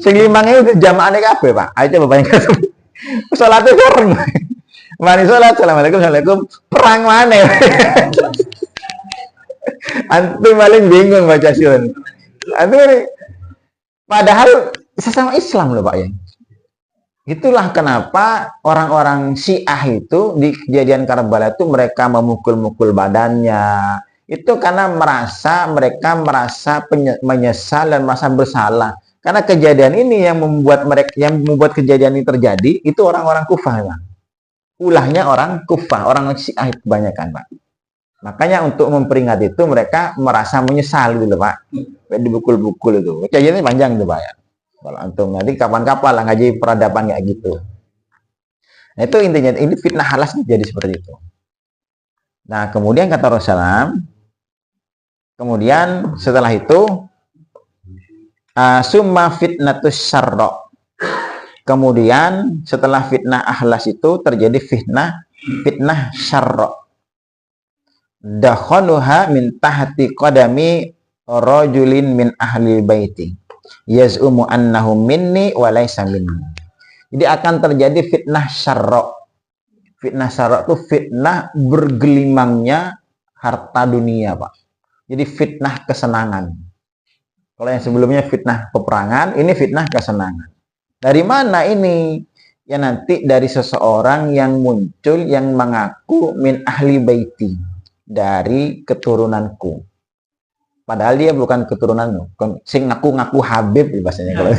Sing imamnya udah jamaahnya kabeh, Pak. Ayo coba bayangkan. Sholatnya bareng. Mari sholat, assalamualaikum, perang mana? Antum paling bingung baca syun. Padahal sesama Islam loh, Pak ya. Itulah kenapa orang-orang Syiah itu di kejadian Karbala itu mereka memukul-mukul badannya. Itu karena mereka merasa menyesal dan merasa bersalah. Karena kejadian ini yang membuat kejadian ini terjadi itu orang-orang Kufah, Pak. Ulahnya orang Kufah, orang Syiah kebanyakan, Pak. Makanya untuk memperingati itu mereka merasa menyesal gitu, Pak. Dibukul-bukul itu. Kejadiannya panjang tuh, Pak ya. Kalau antum nanti kapan-kapan lah ngaji peradaban kayak gitu. Nah, itu intinya, ini fitnah halas jadi seperti itu. Nah, kemudian kata Rasulullah, kemudian setelah itu summa fitnatus syarra. Kemudian setelah fitnah ahlas itu terjadi fitnah syarra. Dakhaluha min tahti qadami rajulin min ahli baiti yaz'umu annahu minni wa laysa minni. Jadi akan terjadi fitnah syarra. Fitnah syarra itu fitnah bergelimangnya harta dunia, Pak. Jadi fitnah kesenangan. Kalau yang sebelumnya fitnah peperangan, ini fitnah kesenangan. Dari mana ini? Ya nanti dari seseorang yang muncul yang mengaku min ahli baiti, dari keturunanku. Padahal dia bukan keturunanmu. Sing ngaku-ngaku Habib bahasanya kalau.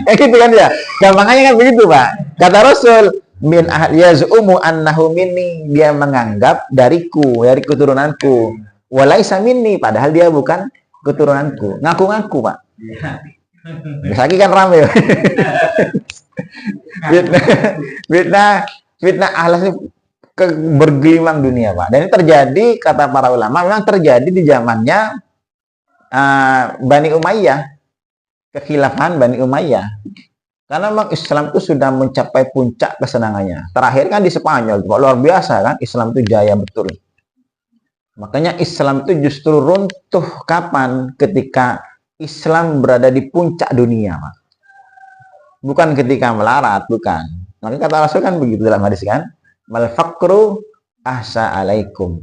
Ya gitu kan ya. Gampangannya kan begitu, Pak. Kata Rasul, min yaz'umu annahu minni, dia menganggap dariku, dari keturunanku. Walaisa minni, padahal dia bukan keturunanku. Ngaku-ngaku, Pak. Lagi kan rame. Fitnah ahlas bergelimang dunia, Pak. Dan ini terjadi, kata para ulama, memang terjadi di zamannya Bani Umayyah, kekhilafahan Bani Umayyah. Karena memang Islam itu sudah mencapai puncak kesenangannya. Terakhir kan di Spanyol, Pak. Luar biasa kan, Islam itu jaya betul. Makanya Islam itu justru runtuh kapan? Ketika Islam berada di puncak dunia, Pak. Bukan ketika melarat, bukan. Makanya kata Rasul kan begitu dalam hadis kan, mal faqru ahsa alaikum.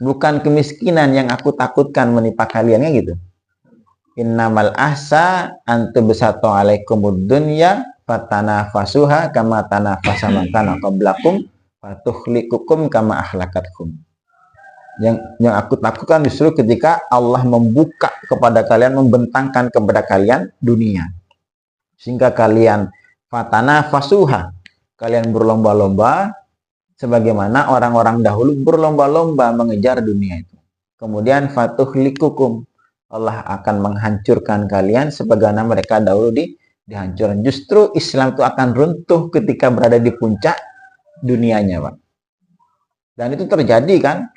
Bukan kemiskinan yang aku takutkan menimpa kalian, kan gitu. Innamal ahsa antubsatu alaikumud dunya fatanafasuha kama tanafasa man kana qablakum fatuhlikukum kama ahlakatkum. Yang aku takutkan justru ketika Allah membuka kepada kalian, membentangkan kepada kalian dunia, sehingga kalian fatanafasuha, kalian berlomba-lomba sebagaimana orang-orang dahulu berlomba-lomba mengejar dunia itu. Kemudian fatuhlikukum, Allah akan menghancurkan kalian sebagaimana mereka dahulu dihancurkan. Justru Islam itu akan runtuh ketika berada di puncak dunianya, Pak. Dan itu terjadi kan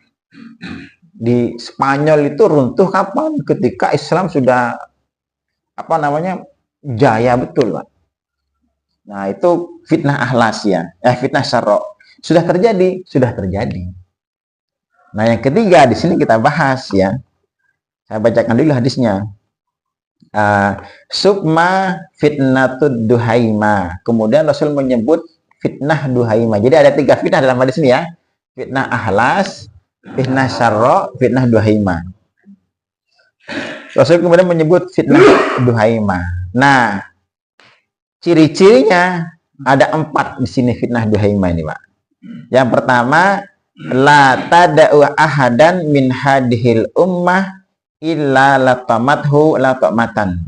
di Spanyol, itu runtuh kapan? Ketika Islam sudah jaya betul, Pak. Nah, itu fitnah ahlas ya, fitnah syarra. Sudah terjadi. Nah, yang ketiga di sini kita bahas ya. Saya bacakan dulu hadisnya. Sukma fitnatud duhaima. Kemudian Rasul menyebut fitnah duhaima. Jadi ada 3 fitnah dalam hadis ini ya. Fitnah ahlas, fitnah syarra, fitnah duhaima. Rasul kemudian menyebut fitnah duhaima. Nah, ciri-cirinya ada 4 di sini fitnah duhaima ini, Pak. Yang pertama, la tada'u ahadan min hadhil ummah illa latamathu latamatan.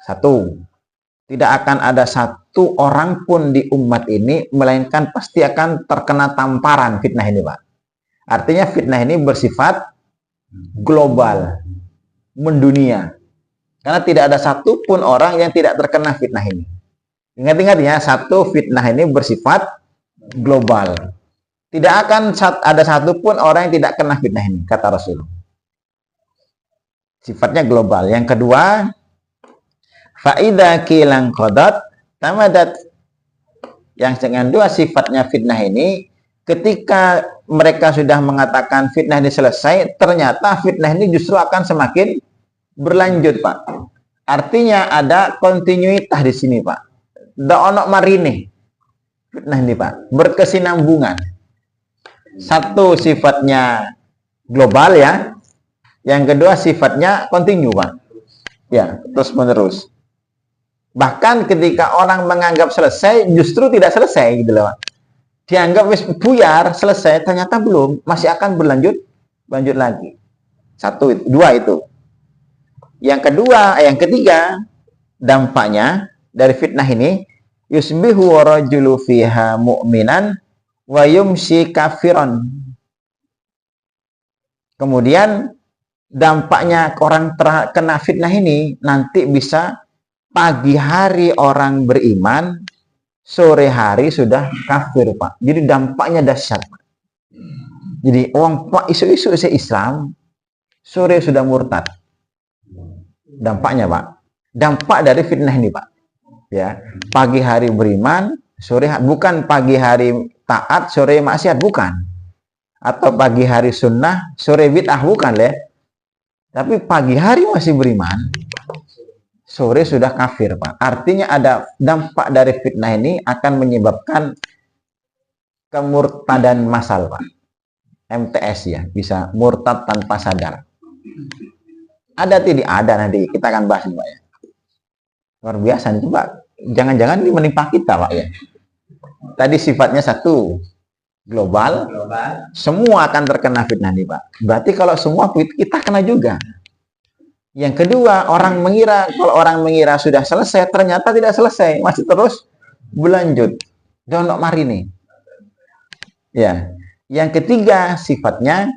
1. Tidak akan ada satu orang pun di umat ini melainkan pasti akan terkena tamparan fitnah ini, Pak. Artinya fitnah ini bersifat global, mendunia. Karena tidak ada satu pun orang yang tidak terkena fitnah ini. Ingat-ingat ya, satu fitnah ini bersifat global. Tidak akan ada satu pun orang yang tidak kena fitnah ini, kata Rasul. Sifatnya global. Yang kedua, faida kilang qadat tamadat. Yang kedua sifatnya fitnah ini, ketika mereka sudah mengatakan fitnah ini selesai, ternyata fitnah ini justru akan semakin berlanjut, Pak. Artinya ada kontinuitas di sini, Pak. Da ono marine fitnah ini, Pak, berkesinambungan. 1 sifatnya global ya. Yang kedua sifatnya kontinu, Pak. Ya, terus menerus. Bahkan ketika orang menganggap selesai, justru tidak selesai gitu loh, Pak. Dianggap wis buyar, selesai, ternyata belum, masih akan lanjut lagi. 1 itu, 2 itu. Yang ketiga, dampaknya dari fitnah ini, yusbihu rajulu fiha mu'minan wa yumsi kafiran. Kemudian dampaknya orang terkena fitnah ini nanti bisa pagi hari orang beriman, sore hari sudah kafir, Pak. Jadi dampaknya dahsyat. Jadi orang Pak isu-isu saya Islam, sore sudah murtad. Dampaknya Pak, dampak dari fitnah ini Pak. Ya, pagi hari beriman, sore bukan pagi hari taat, sore maksiat, bukan. Atau pagi hari sunnah, sore bid'ah, bukan ya. Tapi pagi hari masih beriman, sore sudah kafir Pak. Artinya ada dampak dari fitnah ini akan menyebabkan kemurtadan massal Pak. MTS ya, bisa murtad tanpa sadar. Ada tidak? Ada, nanti kita akan bahas Pak ya. Luar biasa nih Pak. Jangan-jangan ini menimpa kita Pak ya. Tadi sifatnya satu, global. Semua akan terkena fitnah nih Pak. Berarti kalau semua kita kena juga. Yang kedua, kalau orang mengira sudah selesai, ternyata tidak selesai, masih terus berlanjut. Donok mari nih. Ya. Yang ketiga, sifatnya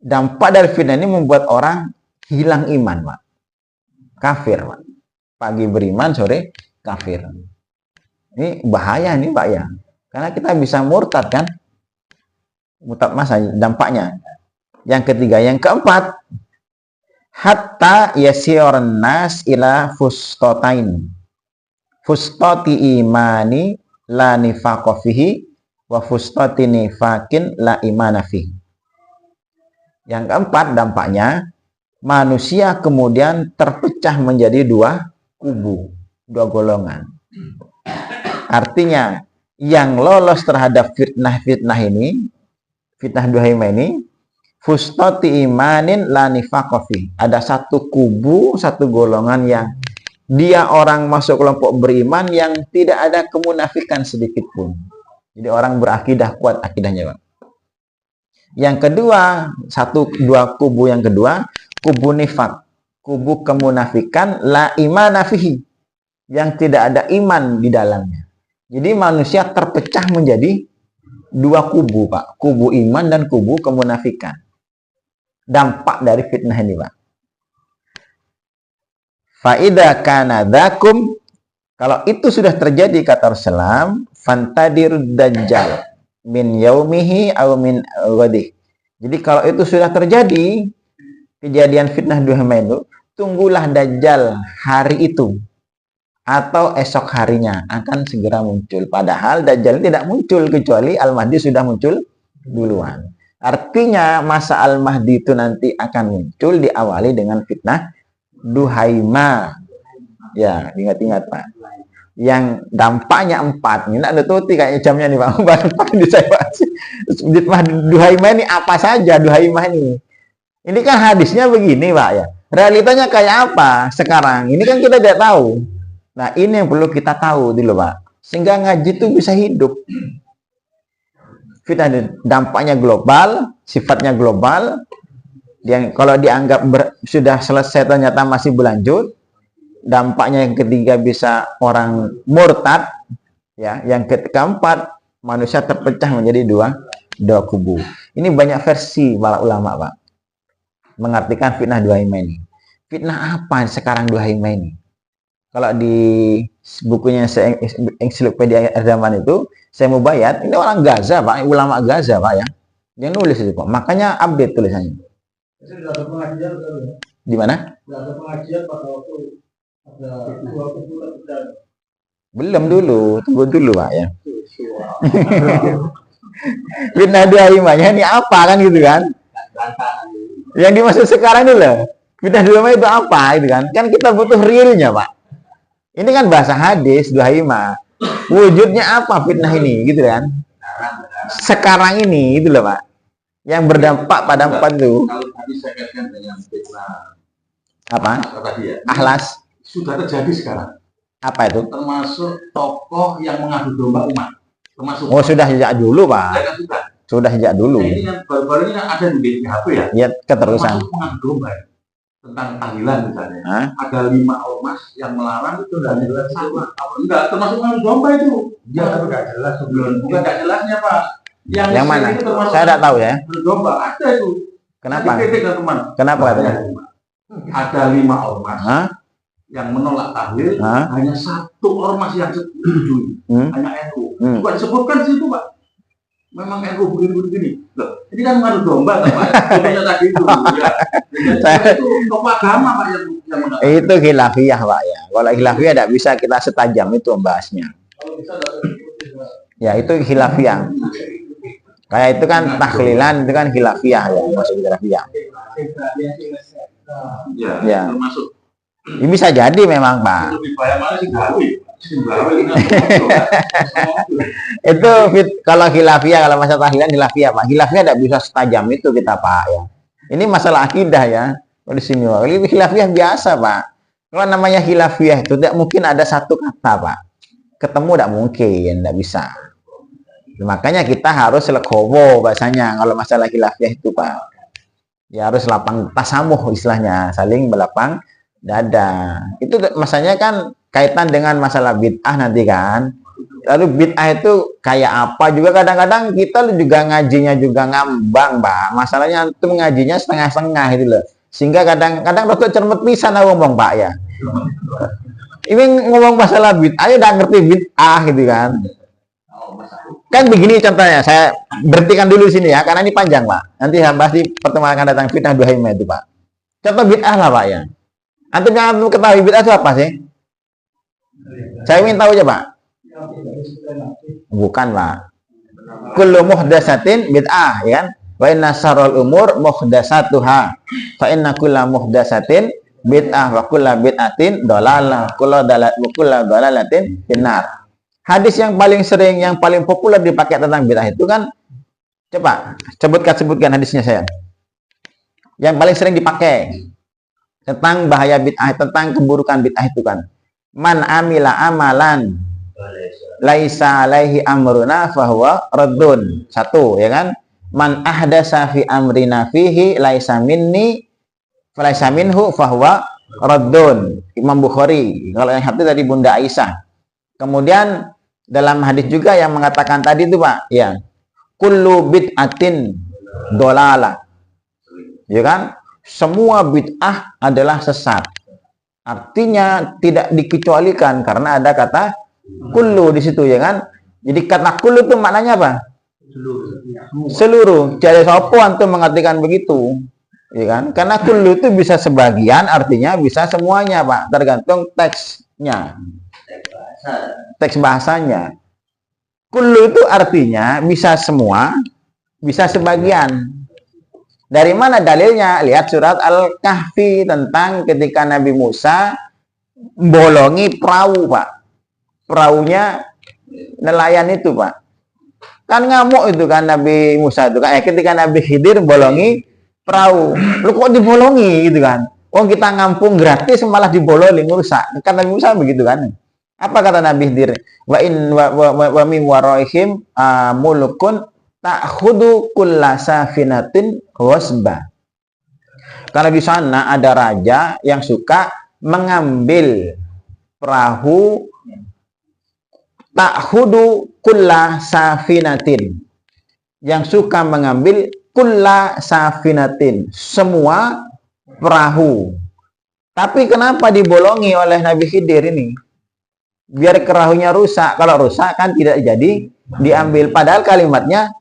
dampak dari fitnah ini membuat orang hilang iman, Pak. Kafir, Pak. Pagi beriman, sore kafir. Ini bahaya nih, Pak ya. Karena kita bisa murtad kan? Murtad masa dampaknya. Yang ketiga, yang keempat, hatta yasiran nas ila fustotain. Fustoti imani la nifaqa fihi wa fustoti nifakin la imana fihi. Yang keempat, dampaknya manusia kemudian terpecah menjadi dua kubu, dua golongan. Artinya yang lolos terhadap fitnah ini, fitnah duhaimah ini, fustoti imanin la nifaqa fi. Ada satu kubu, satu golongan yang dia orang masuk kelompok beriman yang tidak ada kemunafikan sedikit pun. Jadi orang berakidah kuat akidahnya, Pak. Yang kedua, dua kubu yang kedua, kubu nifak, kubu kemunafikan la imana fihi, yang tidak ada iman di dalamnya. Jadi manusia terpecah menjadi dua kubu, Pak. Kubu iman dan kubu kemunafikan. Dampak dari fitnah ini, Pak. Faida kana dzakum, kalau itu sudah terjadi kata Rasulullah, fantadir dajjal min yaumihi aw min ghadih. Jadi kalau itu sudah terjadi kejadian fitnah duhaimah itu, tunggulah dajjal hari itu atau esok harinya akan segera muncul. Padahal dajjal tidak muncul kecuali Al-Mahdi sudah muncul duluan. Artinya masa Al-Mahdi itu nanti akan muncul diawali dengan fitnah duhaimah. Ya, ingat-ingat Pak. Yang dampaknya 4. Ini ada tuti kayaknya jamnya nih Pak. Bapak di saya fitnah duhaimah ini apa saja duhaimah ini? Ini kan hadisnya begini Pak ya. Realitanya kayak apa sekarang? Ini kan kita tidak tahu. Nah, ini yang perlu kita tahu dulu Pak. Sehingga ngaji itu bisa hidup. Fitnah dampaknya global, sifatnya global. Yang kalau dianggap sudah selesai ternyata masih berlanjut. Dampaknya yang ketiga bisa orang murtad, ya. Yang keempat, manusia terpecah menjadi dua kubu. Ini banyak versi para ulama, Pak, mengartikan fitnah duhaimah ini. Fitnah apa sekarang duhaimah ini? Kalau di bukunya Ensiklopedia Zaman itu, saya mau bayar, ini orang Gaza, Pak, ulama Gaza, Pak ya. Dia nulis itu, Pak. Makanya update tulisannya. Di mana? Belum dulu, tunggu dulu Pak ya. Fitnah duhaimahnya ini apa kan gitu kan? Yang dimaksud sekarang itu loh. Fitnah duhaimah itu apa gitu kan? Kan kita butuh realnya Pak. Ini kan bahasa hadis duhaimah. Wujudnya apa fitnah ini gitu kan? Sekarang ini gitu loh Pak. Yang berdampak pada 4 itu. Kalau tadi saya kaitkan dengan fitnah apa? Ahlas. Sudah terjadi sekarang. Apa itu? Termasuk tokoh yang mengadu domba umat. Termasuk sudah sejak dulu, Pak. Sudah sejak dulu. Nah, ini yang baru-baru ini ada di HP ya? Iya, keterusan. Termasuk mengadu domba ya? Tentang tahlilan misalnya. Hah? Ada 5 ormas yang melarang itu dan jelas sama. Enggak, termasuk mengadu domba itu. Ya, tapi enggak jelas sebelum. Bukan enggak jelasnya, Pak. Yang mana? Saya tidak tahu ya. Domba ada itu. Kenapa? Kenapa katanya? Ada 5 ormas. Hah? Yang menolak tahlil, hanya 1 ormas yang setuju, hanya NU. Bukan disebutkan di situ Pak. memang NU begini. Loh, ini kan mengadu domba, Pak. Contohnya tadi itu. Ya. Itu tokoh agama, Pak, yang itu khilafiyah, Pak ya. Kalau khilafiyah tidak bisa kita setajam itu membahasnya. Ya, itu khilafiyah. Kayak itu kan tahlilan, itu kan khilafiyah ya, masuk khilafiyah. Ya. Termasuk. Ini bisa jadi memang, Pak. Itu kalau khilafiyah, kalau masalah tahlilan khilafiyah, Pak. Khilafiyah tidak bisa setajam itu kita, Pak ya. Ini masalah akidah ya. Di sini, Pak. Ini khilafiyah biasa, Pak. Kalau namanya khilafiyah itu tidak mungkin ada satu kata, Pak. Ketemu tidak mungkin, tidak bisa. Makanya kita harus legowo bahasanya kalau masalah khilafiyah itu, Pak. Ya harus lapang tasamuh istilahnya, saling belapang dada. Itu masanya kan kaitan dengan masalah bid'ah nanti kan. Lalu bid'ah itu kayak apa juga kadang-kadang kita juga ngajinya juga ngambang, Pak. Masalahnya itu ngajinya setengah-setengah itu loh. Sehingga kadang-kadang dokter cermet pisan ngomong, Pak ya. Ini ngomong masalah bid'ah ya udah ngerti bid'ah gitu kan. Kan begini contohnya, saya berhentikan dulu sini ya, karena ini panjang, Pak. Nanti saya bahas di pertemuan akan datang fitnah duhaimah itu, Pak. Contoh bid'ah lah, Pak ya. Antum yang ketahui bid'ah itu apa sih? Saya ingin tahu aja, Pak. Bukan, Pak. Kullu muhdatsatin bid'ah, ya kan? Wa inna syarrul umur muhdatsatuha. Fa inna kulla muhdatsatin bid'ah wa kulla bid'atin dhalalah. Kullu dhalalatin finnar. Hadis yang paling sering, yang paling populer dipakai tentang bid'ah itu kan, coba sebutkan hadisnya saya. Yang paling sering dipakai tentang bahaya bid'ah, tentang keburukan bid'ah itu kan, man amila amalan laisa alaihi amruna fahuwa raddun. Satu, ya kan? Man ahdasa fi amrina fihi laisa minni falaisa minhu fahuwa raddun. Imam Bukhari. Kalau yang satu dari Bunda Aisyah. Kemudian dalam hadis juga yang mengatakan tadi itu, Pak, ya, kullu bid'atin dolalah, ya kan? Semua bid'ah adalah sesat. Artinya tidak dikecualikan karena ada kata kullu di situ, ya kan? Jadi kata kullu itu maknanya apa? Seluruh. Jadi sopo antum mengartikan begitu, ya kan? Karena kullu itu bisa sebagian, artinya bisa semuanya, Pak. Tergantung teksnya. Teks bahasanya. Kullu itu artinya bisa semua, bisa sebagian. Dari mana dalilnya? Lihat surat Al-Kahfi tentang ketika Nabi Musa bolongi perahu, Pak. Perahunya nelayan itu, Pak. Kan ngamuk itu kan Nabi Musa itu kan. Ketika Nabi Khidir bolongi perahu. Lu kok dibolongi gitu kan? Oh, kita ngampung gratis malah dibolongi, ngerusak. Kan Nabi Musa begitu kan? Apa kata Nabi Khidir? Wa min waraihim mulukun ta'khudu kulla safinatin wasba. Karena di sana ada raja yang suka mengambil perahu, ta'khudu kulla safinatin. Yang suka mengambil kulla safinatin, semua perahu. Tapi kenapa dibolongi oleh Nabi Khidir ini? Biar perahunya rusak. Kalau rusak kan tidak jadi diambil. Padahal kalimatnya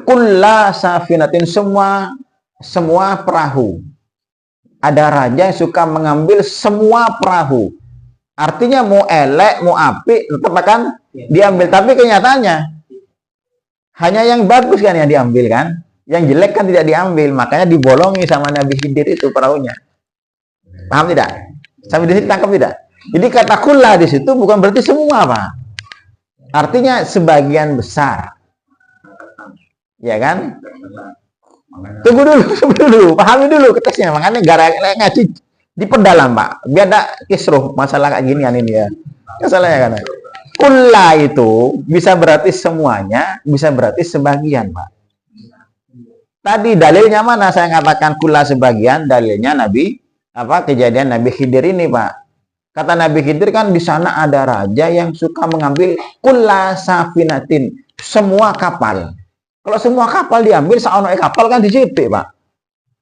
kulla safinatin, semua perahu. Ada raja yang suka mengambil semua perahu. Artinya mau elek, mau apik, tetap akan diambil. Tapi kenyataannya hanya yang bagus kan yang diambil kan. Yang jelek kan tidak diambil. Makanya dibolongi sama Nabi Khidir itu perahunya. Paham tidak? Sampai di sini tangkap tidak? Jadi kata kulla di situ bukan berarti semua, Pak. Artinya sebagian besar. Ya kan? Tunggu dulu, pahami dulu teksnya. Makanya gara ngaji diperdalam, Pak. Biar ada kisruh masalah kayak ginian ini ya. Masalahnya kan. Kulla itu bisa berarti semuanya, bisa berarti sebagian, Pak. Tadi dalilnya mana saya katakan kulla sebagian? Dalilnya kejadian Nabi Khidir ini, Pak. Kata Nabi Khidir kan di sana ada raja yang suka mengambil kulla safinatin, semua kapal. Kalau semua kapal diambil, saono kapal kan dicipik, Pak.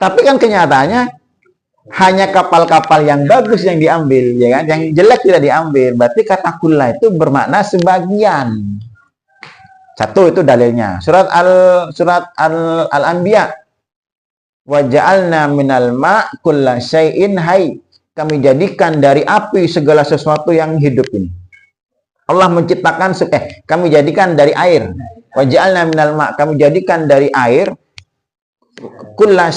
Tapi kan kenyataannya hanya kapal-kapal yang bagus yang diambil, ya kan? Yang jelek tidak diambil. Berarti kata kulla itu bermakna sebagian. Satu itu dalilnya. Al-Anbiya. Wa ja'alna minal ma' kulla syai'in hayy. Kami jadikan dari api segala sesuatu yang hidup ini. Allah menciptakan kami jadikan dari air. Wa ja'alna minal ma', kami jadikan dari air kulla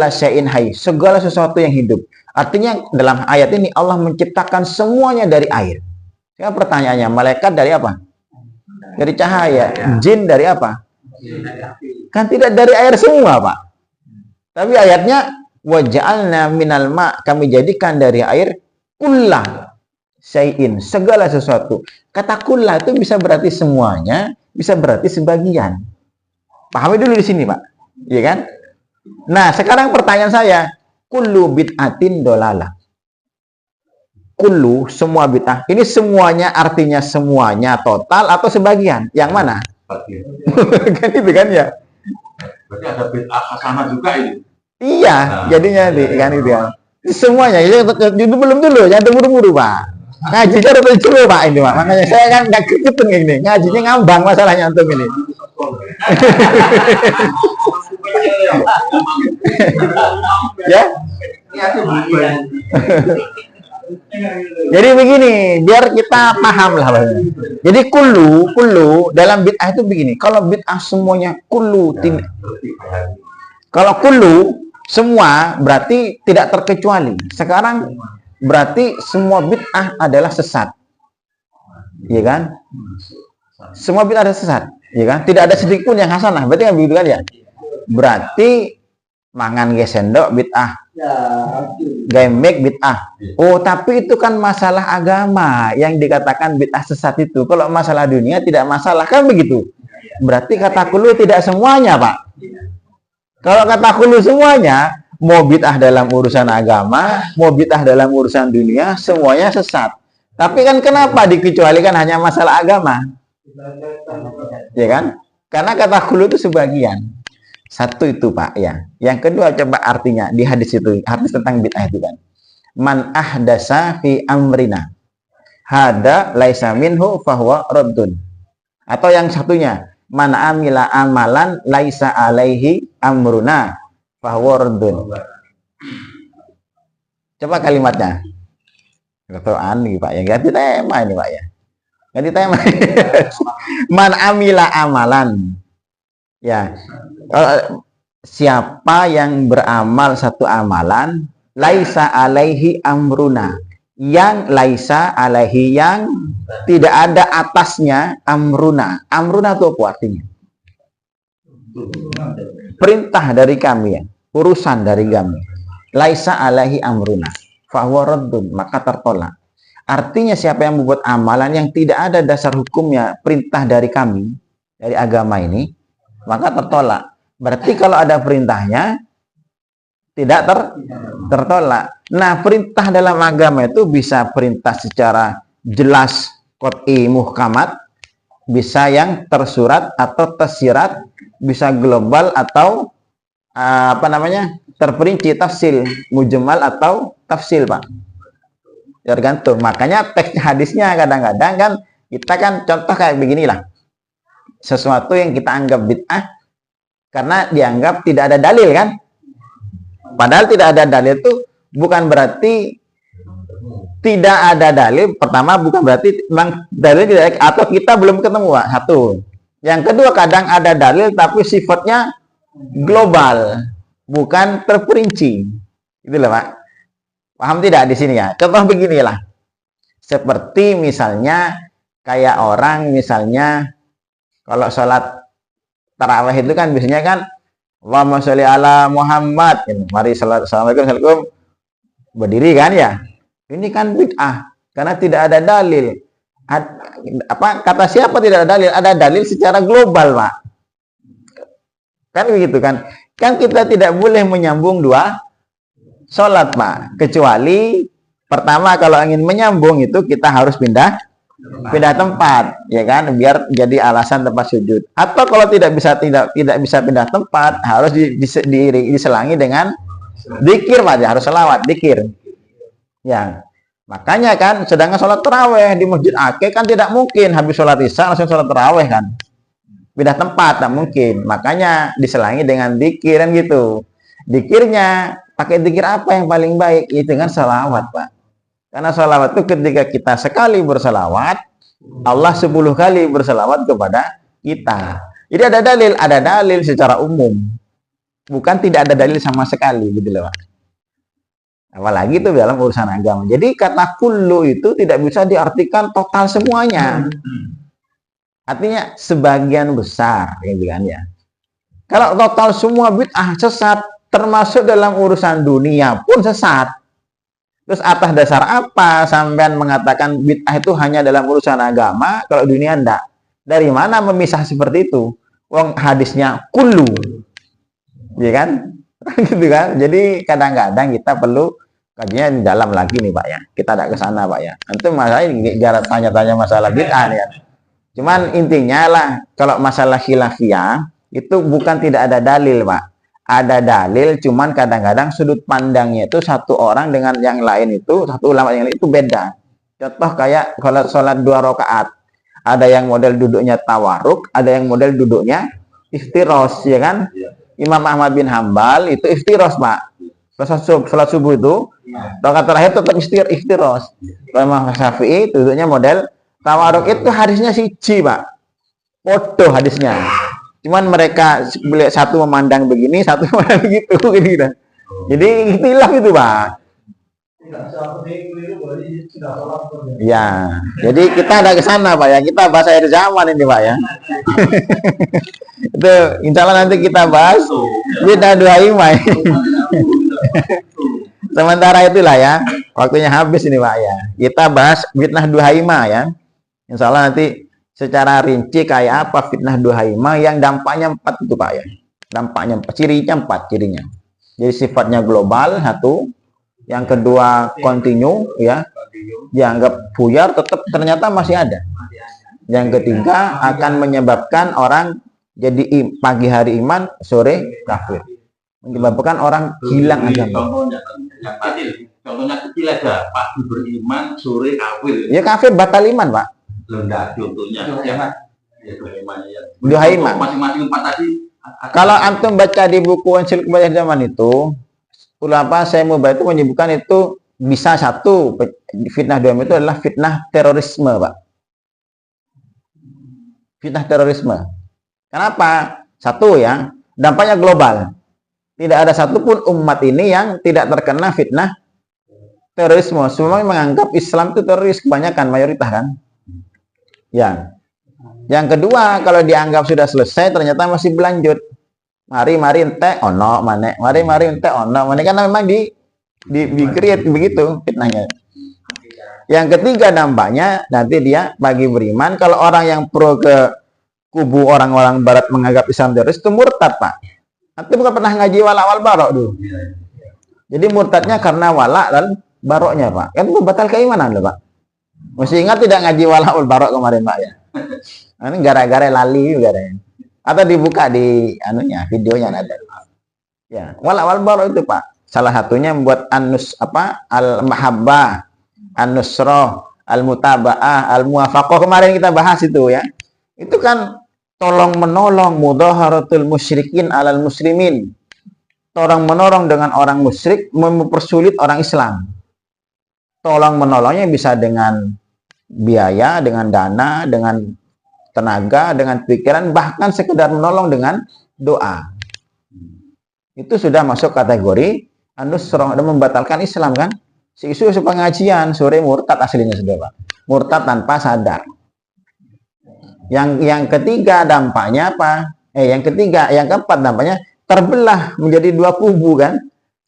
syai'in hayy, segala sesuatu yang hidup. Artinya dalam ayat ini Allah menciptakan semuanya dari air. Sekarang pertanyaannya, malaikat dari apa? Dari cahaya. Jin dari apa? Kan tidak dari air semua, Pak. Tapi ayatnya waja'alna minal ma', kami jadikan dari air kulla syai'in, segala sesuatu. Kata kulla itu bisa berarti semuanya, bisa berarti sebagian. Pahami dulu di sini, Pak. Iya kan? Nah, sekarang pertanyaan saya, kullu bid'atin dolalah. Kullu, semua bid'ah. Ini semuanya artinya semuanya total atau sebagian? Yang mana? Kan itu kan ya. Berarti ada bid'ah hasanah juga ini. Iya, jadinya kan itu ya. Semuanya itu belum dulu, jangan buru-buru, Pak. Ngajinya udah dulu, Pak, ini, Pak. Makanya saya kan nggak ketemu ini. Ngajinya ngambang masalahnya antum ini. Ya. Jadi begini, biar kita paham lah. Jadi kullu dalam bid'ah itu begini. Kalau bid'ah semuanya kullu, kalau kullu semua berarti tidak terkecuali. Sekarang berarti semua bid'ah adalah sesat. Iya kan? Semua bid'ah adalah sesat. Iya kan? Tidak ada sedikit pun yang hasanah. Berarti kan begitu kan ya? Berarti mangan ge sendok bid'ah. Gamek bid'ah. Oh, tapi itu kan masalah agama yang dikatakan bid'ah sesat itu. Kalau masalah dunia tidak masalah, kan begitu. Berarti kata kullu tidak semuanya, Pak. Kalau kata kullu semuanya, mau bid'ah dalam urusan agama, mau bid'ah dalam urusan dunia, semuanya sesat. Tapi kan kenapa dikecualikan hanya masalah agama? Ya kan? Karena kata kullu itu sebagian. Satu itu, Pak, ya. Yang kedua, coba artinya di hadis itu, hadis tentang bid'ah itu kan. Man ahdasa fi amrina hada laisa minhu fahuwa raddun. Atau yang satunya, man amila amalan laisa alaihi amruna fahuwa raddun. Coba kalimatnya. Ketuaan nih, Pak, ya. Ganti tema ini, Pak, ya. Ganti tema. Man amila amalan. Ya. Siapa yang beramal satu amalan laisa alaihi amruna, yang laisa alaihi, yang tidak ada atasnya amruna. Amruna itu apa artinya? Perintah dari kami, ya, urusan dari kami. Laisa alaihi amruna fahuwa raddun, maka tertolak. Artinya siapa yang membuat amalan yang tidak ada dasar hukumnya, perintah dari kami, dari agama ini, maka tertolak. Berarti kalau ada perintahnya tidak tertolak. Nah, perintah dalam agama itu bisa perintah secara jelas qat'i muhkamat, bisa yang tersurat atau tersirat, bisa global atau terperinci tafsil, mujmal atau tafsil, Pak. Tergantung. Makanya teks hadisnya kadang-kadang kan kita kan contoh kayak beginilah. Sesuatu yang kita anggap bid'ah karena dianggap tidak ada dalil kan. Padahal tidak ada dalil itu bukan berarti tidak ada dalil. Pertama bukan berarti memang dalil tidak, atau kita belum ketemu, Pak. Satu. Yang kedua, kadang ada dalil tapi sifatnya global, bukan terperinci. Itulah, Pak. Paham tidak di sini ya? Contoh beginilah. Seperti misalnya kayak orang misalnya kalau sholat tarawih itu kan biasanya kan Allahumma sholli ala Muhammad, mari salat, assalamualaikum, berdiri kan ya. Ini kan bid'ah karena tidak ada dalil. Kata siapa tidak ada dalil? Ada dalil secara global, Pak. Kan begitu kan? Kan kita tidak boleh menyambung dua sholat, Pak. Kecuali pertama kalau ingin menyambung itu kita harus pindah tempat, ya kan, biar jadi alasan tempat sujud. Atau kalau tidak bisa pindah tempat, harus diselangi dengan dzikir, Pak, harus selawat, dzikir. Ya, makanya kan sedangkan sholat tarawih di Masjid Aqeh kan tidak mungkin habis sholat isya langsung sholat tarawih kan. Pindah tempat, tak mungkin. Makanya diselangi dengan dzikir kan gitu. Dzikirnya, pakai dzikir apa yang paling baik? Itu dengan salawat, Pak. Karena salawat itu ketika kita sekali bersalawat, Allah 10 kali bersalawat kepada kita. Jadi ada dalil secara umum. Bukan tidak ada dalil sama sekali gitu loh, Pak. Apalagi itu dalam urusan agama. Jadi kata kullu itu tidak bisa diartikan total semuanya. Artinya sebagian besar, gitu kan ya. Kalau total semua bid'ah sesat, termasuk dalam urusan dunia pun sesat. Terus atas dasar apa sampean mengatakan bid'ah itu hanya dalam urusan agama, kalau dunia enggak? Dari mana memisah seperti itu? Wong hadisnya kullu. Ya kan? Gitu kan? Jadi kadang-kadang kita perlu kajian dalam lagi nih, Pak ya. Kita tidak ke sana, Pak ya. Itu masalah jangan tanya-tanya masalah bid'ah nih ya. Cuman intinya lah, kalau masalah khilafiyah itu bukan tidak ada dalil, Pak. Ada dalil, cuman kadang-kadang sudut pandangnya itu satu orang dengan yang lain itu, satu ulama yang lain itu beda. Contoh kayak kalau sholat 2 rakaat, ada yang model duduknya tawarruk, ada yang model duduknya iftiros, ya kan? Imam Ahmad bin Hambal itu iftiros, Pak. Sholat subuh itu, rakaat terakhir tetap iftiros. Kalau Imam Syafi'i duduknya model tawaruk, itu hadisnya siji, Pak. Foto hadisnya. Cuman mereka satu memandang begini, satu memandang begitu, gitu. Jadi ikhtilaf itu, Pak. Ya, jadi kita ada ke sana, Pak ya. Kita bahas akhir zaman ini, Pak ya. Itu insya Allah nanti kita bahas bid'ah duhaimah. Sementara itulah ya, waktunya habis ini, Pak ya. Kita bahas fitnah duhaimah ya. Insya Allah nanti secara rinci kayak apa fitnah duhaimah yang dampaknya 4 itu, Pak ya. Dampaknya 4, cirinya 4 cirinya. Jadi sifatnya global satu, yang kedua kontinu ya, dianggap buyar tetap ternyata masih ada. Yang ketiga akan menyebabkan orang jadi pagi hari iman, sore kafir. Menyebabkan orang hilang agama. Contohnya kecil aja, pagi beriman, sore kafir. Ya kafir batal iman, Pak. Enggak, contohnya duhaimah. Masing-masing 4 tadi. Kalau antum baca di buku Ensiklopedia Zaman itu, ulama saya mau itu menyebutkan itu bisa satu fitnah duhaimah itu adalah fitnah terorisme, Pak. Fitnah terorisme. Kenapa? Satu ya, dampaknya global. Tidak ada satupun umat ini yang tidak terkena fitnah terorisme. Semua menganggap Islam itu teroris, kebanyakan mayoritas kan. Ya. Yang kedua, kalau dianggap sudah selesai, ternyata masih berlanjut. Mari ente ono mane. Mari ente ono mane, karena memang di create begitu fitnahnya. Yang ketiga dampaknya nanti dia bagi beriman, kalau orang yang pro ke kubu orang-orang barat menganggap Islam teroris itu murtad, Pak. Nanti bukan pernah ngaji wala wal barok dulu. Jadi murtadnya karena wala dan baroknya, Pak. Kan itu batal keimanan loh, Pak. Mesti ingat tidak ngaji wala wal barok kemarin, Pak ya. Ini gara-gara lali juga deh. Atau dibuka di anunya, videonya ada. Ya, wala wal barok itu, Pak. Salah satunya membuat al-mahabbah, an-nusrah, al-mutaba'ah, al-muwafaqah, kemarin kita bahas itu ya. Itu kan tolong menolong, mudaharatul musyrikin alal muslimin. Tolong menolong dengan orang musyrik, mempersulit orang Islam. Tolong menolongnya bisa dengan biaya, dengan dana, dengan tenaga, dengan pikiran, bahkan sekedar menolong dengan doa. Itu sudah masuk kategori an-nusrah dan membatalkan Islam kan? Isu pengajian sore murtad aslinya sudah, Pak. Murtad tanpa sadar. Yang ketiga dampaknya apa? Yang keempat dampaknya terbelah menjadi 2 kubu kan?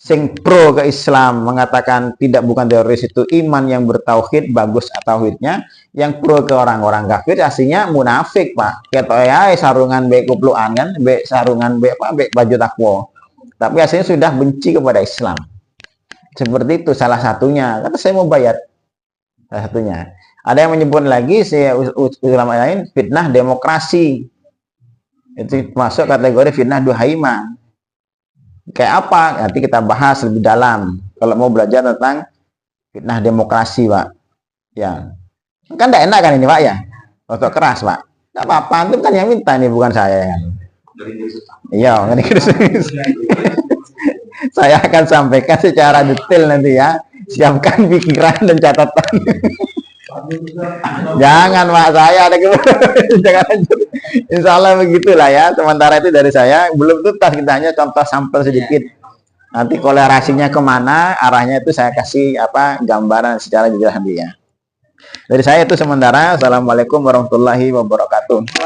Sing pro ke Islam mengatakan bukan teroris itu iman yang bertauhid, bagus tauhidnya. Yang pro ke orang-orang kafir aslinya munafik, Pak. Kayak sarungan be kupluan kan, be sarungan be baju takwa. Tapi aslinya sudah benci kepada Islam. Seperti itu salah satunya. Kata saya mau bayar. Salah satunya. Ada yang menyebut lagi ulama lain fitnah demokrasi. Itu masuk kategori fitnah duhaimah. Kayak apa? Nanti kita bahas lebih dalam. Kalau mau belajar tentang fitnah demokrasi, Pak. Ya. Kan tidak enak kan ini, Pak ya? Untuk keras, Pak. Nggak apa-apa, antum kan yang minta nih, bukan saya kan. Dari diri sendiri. Iya, saya akan sampaikan secara detail nanti ya. Siapkan pikiran dan catatan. Jangan Pak, saya ada jangan lanjut. Insya Allah begitulah ya. Sementara itu dari saya belum tuntas, kita hanya contoh sampel sedikit. Nanti kolerasinya kemana, arahnya itu saya kasih gambaran secara jelas nanti ya. Dari saya itu sementara. Assalamualaikum warahmatullahi wabarakatuh.